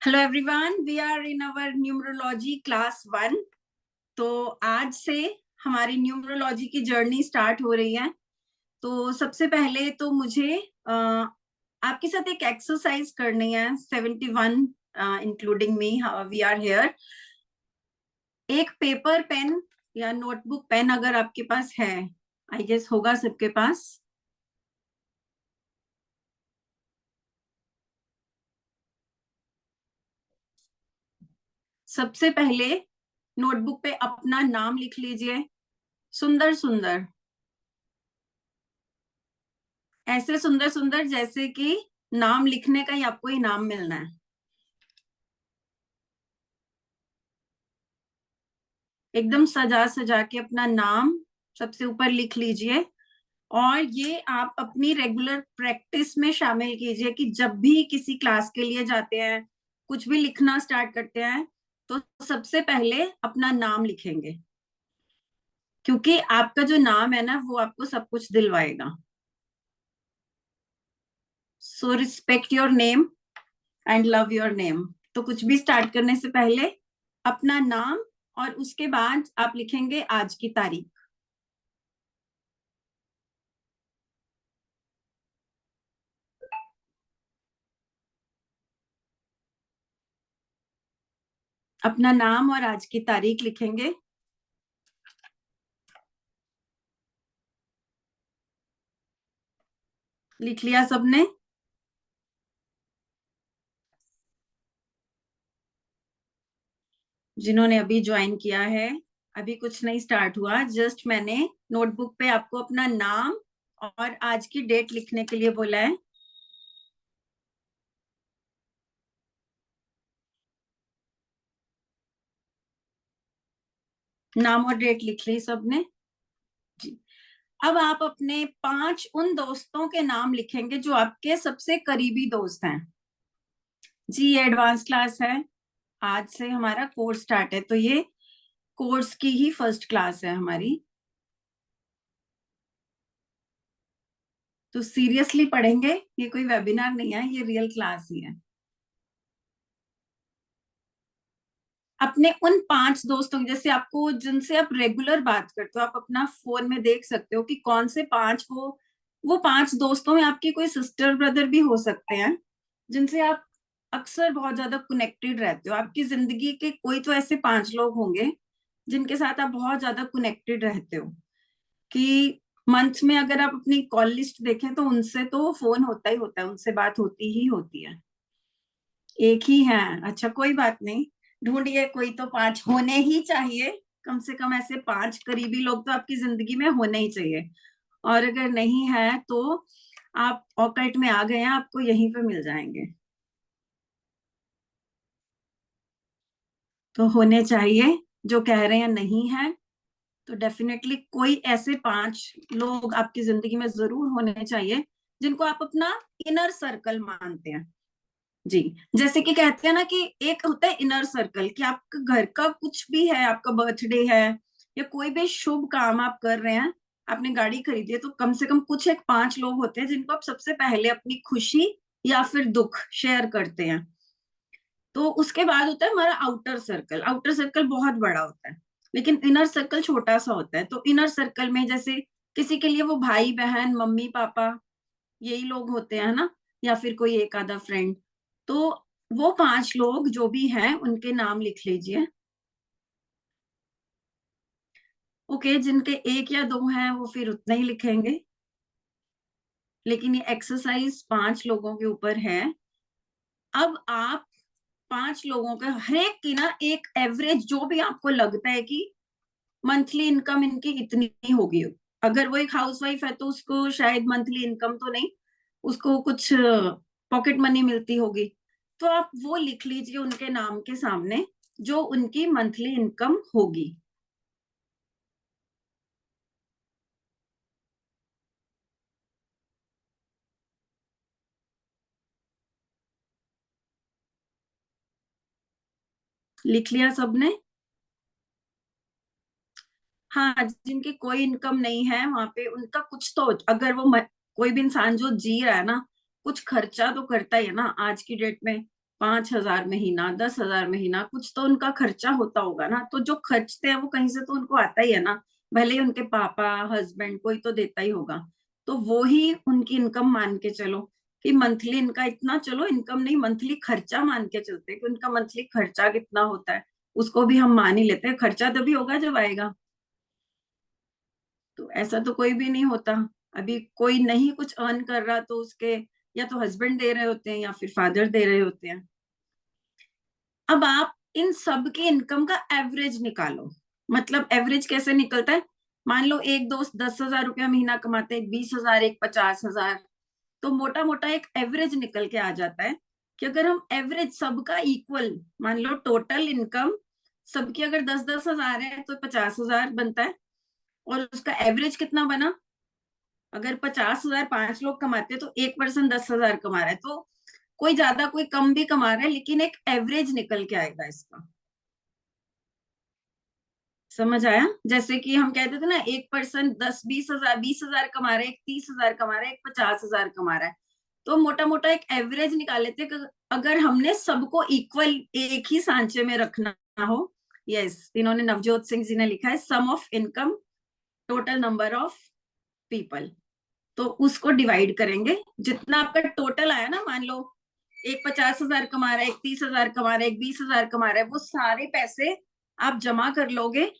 Hello everyone, we are in our numerology class 1। तो आज से हमारी न्यूमरोलॉजी की जर्नी स्टार्ट हो रही है। तो सबसे पहले तो मुझे आपके साथ एक एक्सरसाइज करनी है। 71 including me, we are here. एक पेपर पेन या नोटबुक पेन अगर आपके पास है, आई गेस होगा सबके पास। सबसे पहले नोटबुक पे अपना नाम लिख लीजिए, सुंदर सुंदर, ऐसे सुंदर सुंदर जैसे कि नाम लिखने का ही आपको इनाम मिलना है। एकदम सजा सजा के अपना नाम सबसे ऊपर लिख लीजिए। और ये आप अपनी रेगुलर प्रैक्टिस में शामिल कीजिए कि जब भी किसी क्लास के लिए जाते हैं, कुछ भी लिखना स्टार्ट करते हैं, तो सबसे पहले अपना नाम लिखेंगे, क्योंकि आपका जो नाम है ना, वो आपको सब कुछ दिलवाएगा। So respect your name and love your name. तो कुछ भी स्टार्ट करने से पहले अपना नाम, और उसके बाद आप लिखेंगे आज की तारीख। अपना नाम और आज की तारीख लिखेंगे। लिख लिया सबने? जिन्होंने अभी ज्वाइन किया है, अभी कुछ नहीं स्टार्ट हुआ, जस्ट मैंने नोटबुक पे आपको अपना नाम और आज की डेट लिखने के लिए बोला है। नाम और डेट लिख ली सबने? जी। अब आप अपने 5 उन दोस्तों के नाम लिखेंगे जो आपके सबसे करीबी दोस्त हैं। जी, ये एडवांस क्लास है। आज से हमारा कोर्स स्टार्ट है, तो ये कोर्स की ही फर्स्ट क्लास है हमारी। तो सीरियसली पढ़ेंगे, ये कोई वेबिनार नहीं है, ये रियल क्लास ही है। अपने उन 5 दोस्तों की, जैसे आपको जिनसे आप रेगुलर बात करते हो, आप अपना फोन में देख सकते हो कि कौन से 5 वो 5 दोस्तों में आपकी कोई सिस्टर ब्रदर भी हो सकते हैं, जिनसे आप अक्सर बहुत ज्यादा कनेक्टेड रहते हो। आपकी जिंदगी के कोई तो ऐसे 5 लोग होंगे जिनके साथ आप बहुत ज्यादा कनेक्टेड रहते हो, कि मंथ में अगर आप अपनी कॉल लिस्ट देखें तो उनसे तो फोन होता ही होता है, उनसे बात होती ही होती है। एक ही है? अच्छा, कोई बात नहीं, ढूंढिए, कोई तो 5 होने ही चाहिए। कम से कम ऐसे 5 करीबी लोग तो आपकी जिंदगी में होने ही चाहिए। और अगर नहीं है तो आप ऑकल्ट में आ गए हैं, आपको यहीं पे मिल जाएंगे। तो होने चाहिए। जो कह रहे हैं नहीं है, तो डेफिनेटली कोई ऐसे 5 लोग आपकी जिंदगी में जरूर होने चाहिए जिनको आप अपना इनर सर्कल मानते हैं। जी। जैसे कि कहते हैं ना कि एक होता है इनर सर्कल, कि आपका घर का कुछ भी है, आपका बर्थडे है या कोई भी शुभ काम आप कर रहे हैं, आपने गाड़ी खरीदी है, तो कम से कम कुछ एक 5 लोग होते हैं जिनको आप सबसे पहले अपनी खुशी या फिर दुख शेयर करते हैं। तो उसके बाद होता है हमारा आउटर सर्कल। आउटर सर्कल बहुत बड़ा होता है, लेकिन इनर सर्कल छोटा सा होता है। तो इनर सर्कल में जैसे किसी के लिए वो भाई बहन मम्मी पापा, यही लोग होते हैं ना, या फिर कोई एक आधा फ्रेंड। तो वो 5 लोग जो भी हैं उनके नाम लिख लीजिए। ओके, जिनके एक या दो हैं वो फिर उतना ही लिखेंगे, लेकिन ये एक्सरसाइज 5 लोगों के ऊपर है। अब आप 5 लोगों के हर एक की ना एक एवरेज, जो भी आपको लगता है कि मंथली इनकम इनकी इतनी होगी। अगर वो एक हाउसवाइफ है तो उसको शायद मंथली इनकम तो नहीं, उसको कुछ पॉकेट मनी मिलती होगी, तो आप वो लिख लीजिए उनके नाम के सामने, जो उनकी मंथली इनकम होगी। लिख लिया सबने? हाँ, जिनकी कोई इनकम नहीं है, वहां पे उनका कुछ तो, अगर कोई भी इंसान जो जी रहा है ना, कुछ खर्चा तो करता ही है ना आज की डेट में। 5,000 महीना, 10,000 महीना, कुछ तो उनका खर्चा होता होगा ना, तो जो खर्चते हैं वो कहीं से तो उनको आता ही है ना, भले ही उनके पापा हस्बैंड कोई तो देता ही होगा, तो वो ही उनकी इनकम मान के चलो कि मंथली इनका इतना, चलो इनकम नहीं, मंथली खर्चा मान के चलते हैं कि उनका मंथली खर्चा कितना होता है, उसको भी हम मान ही लेते हैं, खर्चा तभी होगा जब आएगा। तो ऐसा तो कोई भी नहीं होता, अभी कोई नहीं कुछ अर्न कर रहा तो उसके या तो हस्बैंड दे रहे होते हैं या फिर फादर दे रहे होते हैं। अब आप इन सब के इनकम का एवरेज निकालो। मतलब एवरेज कैसे निकलता है, मान लो एक दोस्त 10,000 रुपया महीना कमाते हैं, एक 20,000, एक 50,000, तो मोटा मोटा एक एवरेज निकल के आ जाता है कि अगर हम एवरेज सबका इक्वल मान लो, टोटल इनकम सबकी अगर 10-10 हजार है तो 50,000 बनता है, और उसका एवरेज कितना बना, अगर 50,000 5 लोग कमाते हैं तो एक पर्सन 10,000 कमा रहा है, तो कोई ज्यादा कोई कम भी कमा रहा है, लेकिन एक एवरेज निकल के आएगा इसका। समझ आया, जैसे कि हम कहते थे ना, एक पर्सन 10-20 हजार कमा रहा है, एक 30,000 कमा रहा है, एक 50,000 कमा रहा है, तो मोटा मोटा एक एवरेज निकाल लेते हैं कि अगर हमने सबको इक्वल एक ही सांचे में रखना हो। यस, इन्होंने नवजोत सिंह जी ने लिखा है, sum of income total number of people, तो उसको डिवाइड करेंगे, जितना आपका टोटल आया ना, मान लो एक 50,000 कमा रहा है, एक 30,000 कमा रहा है, एक 20,000 कमा रहा है, वो सारे पैसे आप जमा कर लोगे,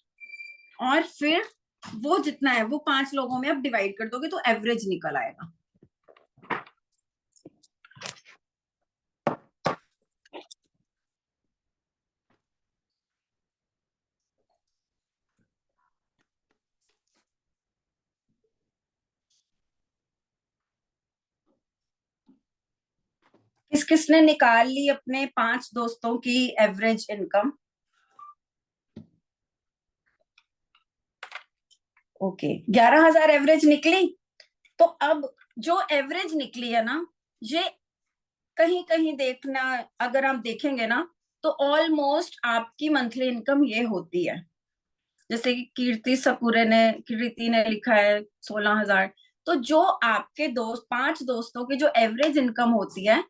और फिर वो जितना है वो 5 लोगों में आप डिवाइड कर दोगे तो एवरेज निकल आएगा। किस किसने निकाल ली अपने 5 दोस्तों की एवरेज इनकम? ओके, 11,000 एवरेज निकली। तो अब जो एवरेज निकली है ना, ये कहीं कहीं देखना, अगर आप देखेंगे ना, तो ऑलमोस्ट आपकी मंथली इनकम ये होती है। जैसे कि कीर्ति ने लिखा है 16,000, तो जो आपके दोस्त 5 दोस्तों की जो एवरेज इनकम होती है,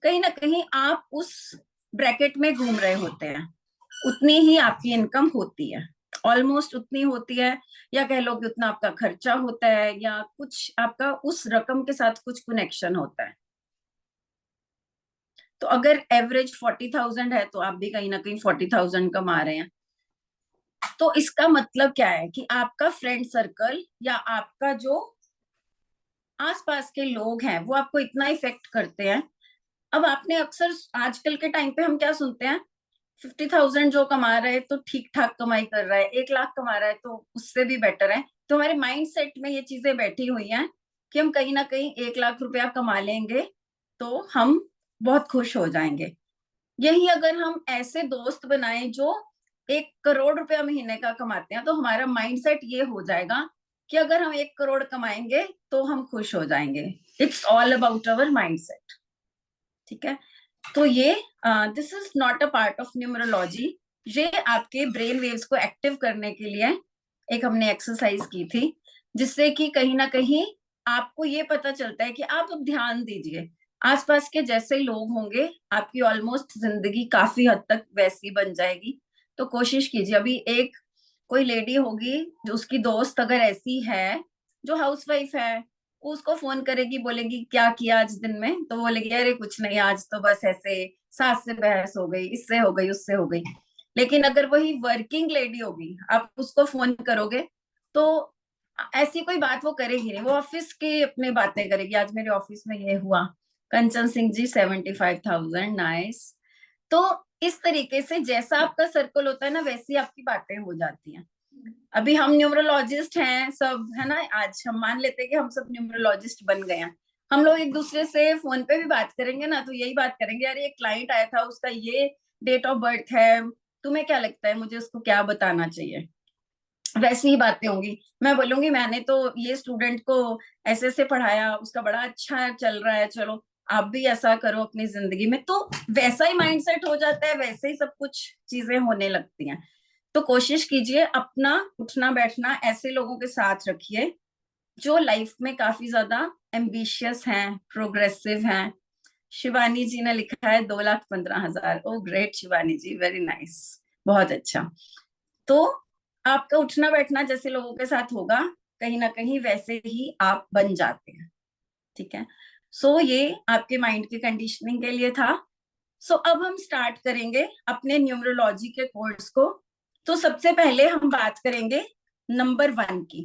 कहीं ना कहीं आप उस ब्रैकेट में घूम रहे होते हैं, उतनी ही आपकी इनकम होती है, ऑलमोस्ट उतनी होती है, या कह लो कि उतना आपका खर्चा होता है, या कुछ आपका उस रकम के साथ कुछ कनेक्शन होता है। तो अगर एवरेज 40,000 है तो आप भी कहीं ना कहीं 40,000 कमा रहे हैं। तो इसका मतलब क्या है कि आपका फ्रेंड सर्कल या आपका जो आसपास के लोग हैं वो आपको इतना इफेक्ट करते हैं। अब आपने अक्सर आजकल के टाइम पे हम क्या सुनते हैं, 50,000 जो कमा रहा है तो ठीक ठाक कमाई कर रहा है, 1 लाख कमा रहा है तो उससे भी बेटर है। तो हमारे माइंड सेट में ये चीजें बैठी हुई हैं कि हम कहीं ना कहीं 1 लाख रुपया कमा लेंगे तो हम बहुत खुश हो जाएंगे। यही अगर हम ऐसे दोस्त बनाएं जो 1 करोड़ रुपया महीने का कमाते हैं, तो हमारा माइंडसेट ये हो जाएगा कि अगर हम 1 करोड़ कमाएंगे तो हम खुश हो जाएंगे। It's all about our mindset. ठीक है, तो ये this is not a part of numerology. ये आपके ब्रेन वेव्स को एक्टिव करने के लिए एक हमने एक्सरसाइज की थी, जिससे कि कहीं ना कहीं आपको ये पता चलता है कि आप अब ध्यान दीजिए, आसपास के जैसे लोग होंगे आपकी ऑलमोस्ट जिंदगी काफी हद तक वैसी बन जाएगी। तो कोशिश कीजिए, अभी एक कोई लेडी होगी जो उसकी दोस्त अगर ऐसी है जो हाउसवाइफ है, वो उसको फोन करेगी, बोलेगी क्या किया आज दिन में, तो बोलेगी अरे कुछ नहीं, आज तो बस ऐसे सास से बहस हो गई, इससे हो गई, उससे हो गई। लेकिन अगर वही वर्किंग लेडी होगी, आप उसको फोन करोगे तो ऐसी कोई बात वो करेगी नहीं, वो ऑफिस की अपनी बातें करेगी, आज मेरे ऑफिस में ये हुआ। कंचन सिंह जी 75,000, नाइस। तो इस तरीके से जैसा आपका सर्कल होता है ना, वैसी आपकी बातें हो जाती हैं। अभी हम न्यूमरोलॉजिस्ट हैं सब, है ना, आज हम मान लेते हैं कि हम सब न्यूमरोलॉजिस्ट बन गए हैं। हम लोग एक दूसरे से फोन पे भी बात करेंगे ना, तो यही बात करेंगे, अरे एक क्लाइंट आया था, उसका ये डेट ऑफ बर्थ है, तुम्हें क्या लगता है मुझे उसको क्या बताना चाहिए। वैसी ही बातें होंगी, मैं बोलूंगी मैंने तो ये स्टूडेंट को ऐसे ऐसे पढ़ाया, उसका बड़ा अच्छा चल रहा है, चलो आप भी ऐसा करो अपनी जिंदगी में, तो वैसा ही माइंडसेट हो जाता है, वैसे ही सब कुछ चीजें होने लगती हैं। तो कोशिश कीजिए अपना उठना बैठना ऐसे लोगों के साथ रखिए जो लाइफ में काफी ज्यादा एम्बिशियस हैं, प्रोग्रेसिव हैं, शिवानी जी ने लिखा है 2,15,000। ओ ग्रेट शिवानी जी, वेरी नाइस, बहुत अच्छा। तो आपका उठना बैठना जैसे लोगों के साथ होगा, कहीं ना कहीं वैसे ही आप बन जाते हैं। ठीक है, सो ये आपके माइंड की कंडीशनिंग के लिए था। सो अब हम स्टार्ट करेंगे अपने न्यूमरोलॉजी के कोर्स को। तो सबसे पहले हम बात करेंगे नंबर 1 की।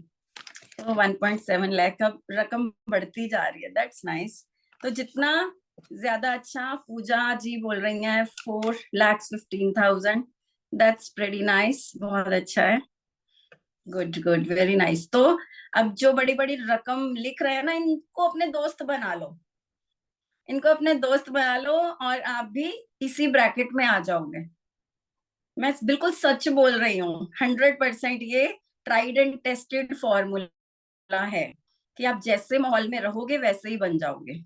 तो 1.7 लाख, अब रकम बढ़ती जा रही है, दैट्स नाइस। तो जितना ज्यादा अच्छा, पूजा जी बोल रही हैं 4,15,000, दैट्स प्रेटी नाइस, बहुत अच्छा है, गुड गुड, वेरी नाइस। तो अब जो बड़ी बड़ी रकम लिख रहे हैं ना, इनको अपने दोस्त बना लो, इनको अपने दोस्त बना लो, और आप भी इसी ब्रैकेट में आ जाओगे। मैं बिल्कुल सच बोल रही हूँ, 100% ये ट्राइड एंड टेस्टेड फॉर्मूला है कि आप जैसे माहौल में रहोगे वैसे ही बन जाओगे।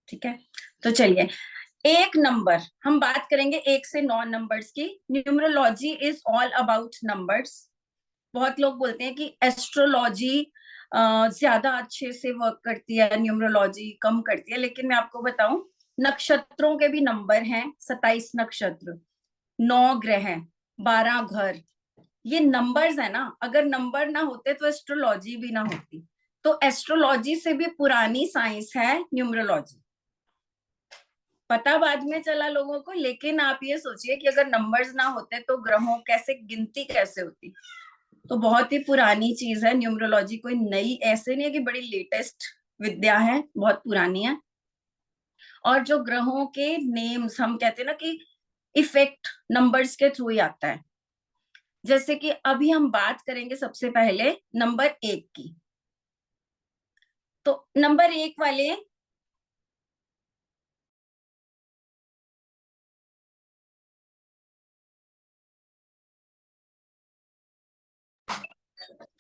ठीक है, तो चलिए, एक नंबर हम बात करेंगे 1 से 9 नंबर्स की। Numerology is all about numbers. बहुत लोग बोलते हैं कि एस्ट्रोलॉजी ज्यादा अच्छे से वर्क करती है, न्यूमरोलॉजी कम करती है, लेकिन मैं आपको बताऊं, नक्षत्रों के भी नंबर हैं, 27 नक्षत्र, 9 ग्रह, 12 घर, ये नंबर्स है ना। अगर नंबर ना होते तो एस्ट्रोलॉजी भी ना होती। तो एस्ट्रोलॉजी से भी पुरानी साइंस है न्यूमरोलॉजी। पता बाद में चला लोगों को, लेकिन आप ये सोचिए कि अगर नंबर्स ना होते तो ग्रहों कैसे गिनती कैसे होती। तो बहुत ही पुरानी चीज है न्यूमरोलॉजी, कोई नई ऐसे नहीं है कि बड़ी लेटेस्ट विद्या है, बहुत पुरानी है। और जो ग्रहों के नेम्स हम कहते हैं ना कि इफेक्ट नंबर्स के थ्रू ही आता है। जैसे कि अभी हम बात करेंगे सबसे पहले नंबर 1 की। तो नंबर 1 वाले,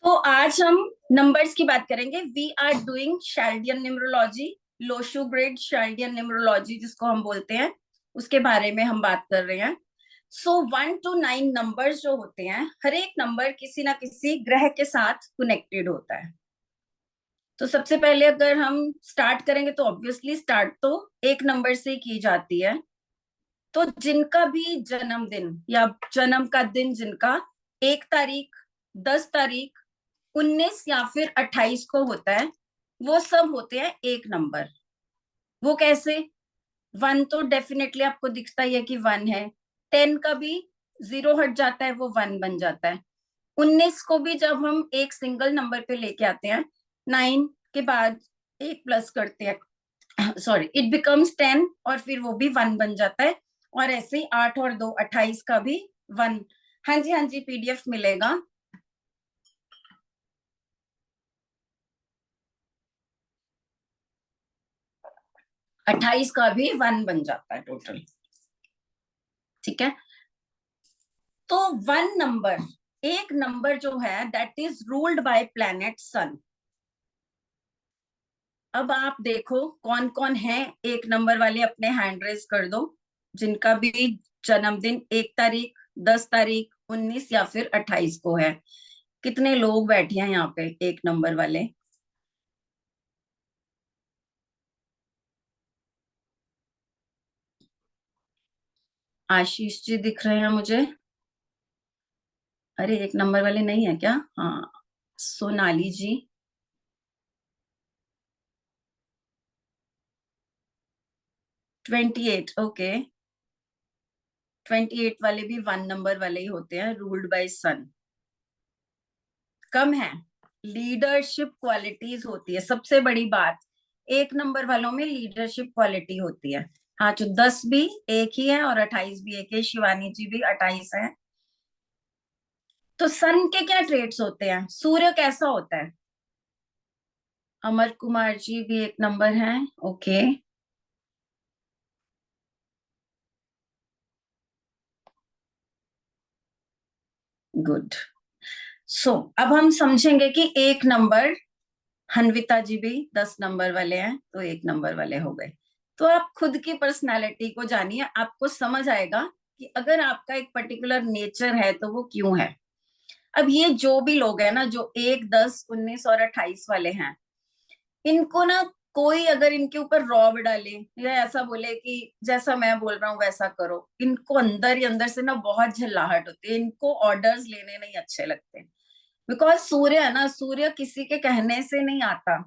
तो आज हम नंबर्स की बात करेंगे। We are doing Chaldean numerology, Lo Shu grid Chaldean numerology जिसको हम बोलते हैं, उसके बारे में हम बात कर रहे हैं। सो 1 to 9 नंबर्स जो होते हैं, हर एक नंबर किसी ना किसी ग्रह के साथ कनेक्टेड होता है। तो सबसे पहले अगर हम स्टार्ट करेंगे तो ऑब्वियसली स्टार्ट तो एक नंबर से ही की जाती है। तो जिनका भी जन्मदिन या जन्म का दिन जिनका 1 तारीख, 10 तारीख, 19 या फिर 28 को होता है, वो सब होते हैं एक नंबर। वो कैसे? 1 तो डेफिनेटली आपको दिखता ही है कि 1 है। 10 का भी 0 हट जाता है, वो 1 बन जाता है। 19 को भी जब हम एक सिंगल नंबर पे लेके आते हैं, 9 के बाद एक प्लस करते हैं, सॉरी, इट बिकम्स 10, और फिर वो भी 1 बन जाता है। और ऐसे ही 8 और 2 28 का भी 1। हाँ जी, हाँ जी, पीडीएफ मिलेगा। 28 का भी 1 बन जाता है टोटल। ठीक है, तो 1 नंबर, एक नंबर जो है that is ruled by planet sun. अब आप देखो कौन कौन है एक नंबर वाले, अपने हैंड रेज कर दो, जिनका भी जन्मदिन 1 तारीख, 10 तारीख, 19 या फिर 28 को है। कितने लोग बैठे हैं यहाँ पे एक नंबर वाले? आशीष जी दिख रहे हैं मुझे। अरे, एक नंबर वाले नहीं है क्या? हाँ, सोनाली जी। 28, ओके। 28 वाले भी 1 नंबर वाले ही होते हैं, रूल्ड बाय सन। कम है, लीडरशिप क्वालिटीज होती है सबसे बड़ी बात। एक नंबर वालों में लीडरशिप क्वालिटी होती है। हाँ, जो 10 भी एक ही है और 28 भी एक है, शिवानी जी भी 28 है। तो सन के क्या ट्रेड्स होते हैं, सूर्य कैसा होता है? अमर कुमार जी भी एक नंबर है, ओके, गुड। सो अब हम समझेंगे कि एक नंबर, हन्विता जी भी 10 नंबर वाले हैं, तो एक नंबर वाले हो गए। तो आप खुद की पर्सनालिटी को जानिए, आपको समझ आएगा कि अगर आपका एक पर्टिकुलर नेचर है तो वो क्यों है। अब ये जो भी लोग हैं ना, जो 1, 10, 19 और 28 वाले हैं, इनको ना कोई अगर इनके ऊपर रौब डाले या ऐसा बोले कि जैसा मैं बोल रहा हूँ वैसा करो, इनको अंदर ही अंदर से ना बहुत झल्लाहट होती है, इनको ऑर्डर्स लेने नहीं अच्छे लगते। बिकॉज सूर्य है ना, सूर्य किसी के कहने से नहीं आता।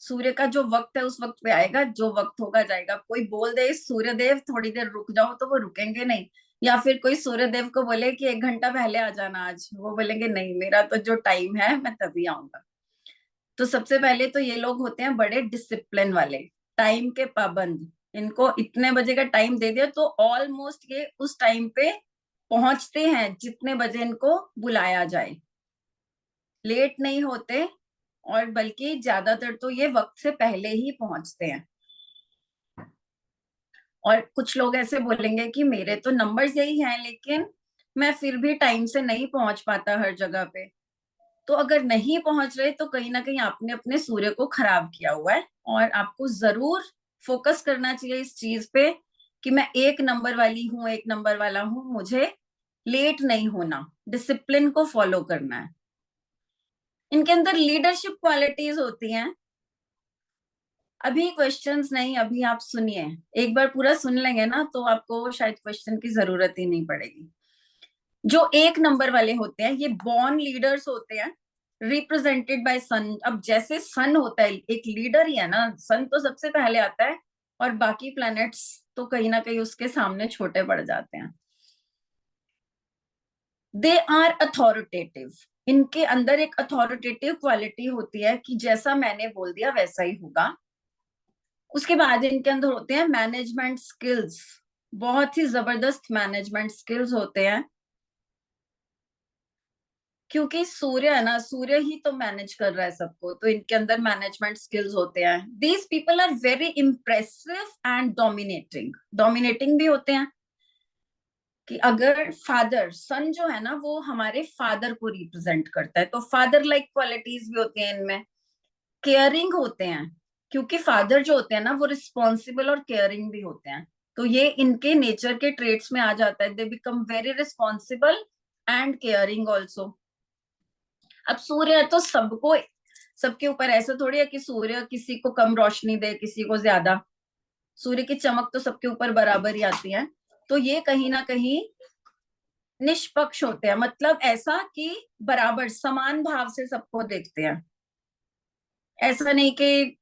सूर्य का जो वक्त है उस वक्त पे आएगा, जो वक्त होगा जाएगा। कोई बोल दे सूर्य देव थोड़ी देर रुक जाओ तो वो रुकेंगे नहीं। या फिर कोई सूर्य देव को बोले कि 1 घंटा पहले आ जाना आज, वो बोलेंगे नहीं, मेरा तो जो टाइम है मैं तभी आऊंगा। तो सबसे पहले तो ये लोग होते हैं बड़े डिसिप्लिन वाले, टाइम के पाबंद। इनको इतने बजे का टाइम दे दिया तो ऑलमोस्ट ये उस टाइम पे पहुंचते हैं जितने बजे इनको बुलाया जाए, लेट नहीं होते। और बल्कि ज्यादातर तो ये वक्त से पहले ही पहुंचते हैं। और कुछ लोग ऐसे बोलेंगे कि मेरे तो नंबर्स यही हैं लेकिन मैं फिर भी टाइम से नहीं पहुंच पाता हर जगह पे। तो अगर नहीं पहुंच रहे तो कहीं ना कहीं आपने अपने सूर्य को खराब किया हुआ है। और आपको जरूर फोकस करना चाहिए इस चीज पे कि मैं 1 नंबर वाली हूँ, 1 नंबर वाला हूँ, मुझे लेट नहीं होना, डिसिप्लिन को फॉलो करना है। इनके अंदर लीडरशिप क्वालिटीज होती हैं। अभी क्वेश्चंस नहीं, अभी आप सुनिए, एक बार पूरा सुन लेंगे ना तो आपको शायद क्वेश्चन की जरूरत ही नहीं पड़ेगी। जो 1 नंबर वाले होते हैं ये बॉर्न लीडर्स होते हैं, रिप्रेजेंटेड बाय सन। अब जैसे सन होता है एक लीडर ही है ना, सन तो सबसे पहले आता है और बाकी प्लैनेट्स तो कहीं ना कहीं उसके सामने छोटे पड़ जाते हैं। They are authoritative. इनके अंदर एक अथॉरिटेटिव क्वालिटी होती है कि जैसा मैंने बोल दिया वैसा ही होगा। उसके बाद इनके अंदर होते हैं मैनेजमेंट स्किल्स, बहुत ही जबरदस्त मैनेजमेंट स्किल्स होते हैं। क्योंकि सूर्य है ना, सूर्य ही तो मैनेज कर रहा है सबको, तो इनके अंदर मैनेजमेंट स्किल्स होते हैं। These people are very impressive and dominating. Dominating भी होते हैं कि अगर फादर, सन जो है ना वो हमारे फादर को रिप्रेजेंट करता है, तो फादर लाइक क्वालिटीज भी होती हैं इनमें। केयरिंग होते हैं, क्योंकि फादर जो होते हैं ना वो रिस्पॉन्सिबल और केयरिंग भी होते हैं। तो ये इनके नेचर के ट्रेट्स में आ जाता है, they become very responsible and caring also. अब सूर्य है तो सबको, सबके ऊपर ऐसा थोड़ी है कि सूर्य किसी को कम रोशनी दे किसी को ज्यादा। सूर्य की चमक तो सबके ऊपर बराबर ही आती है। तो ये कहीं ना कहीं निष्पक्ष होते हैं, मतलब ऐसा कि बराबर समान भाव से सबको देखते हैं। ऐसा नहीं कि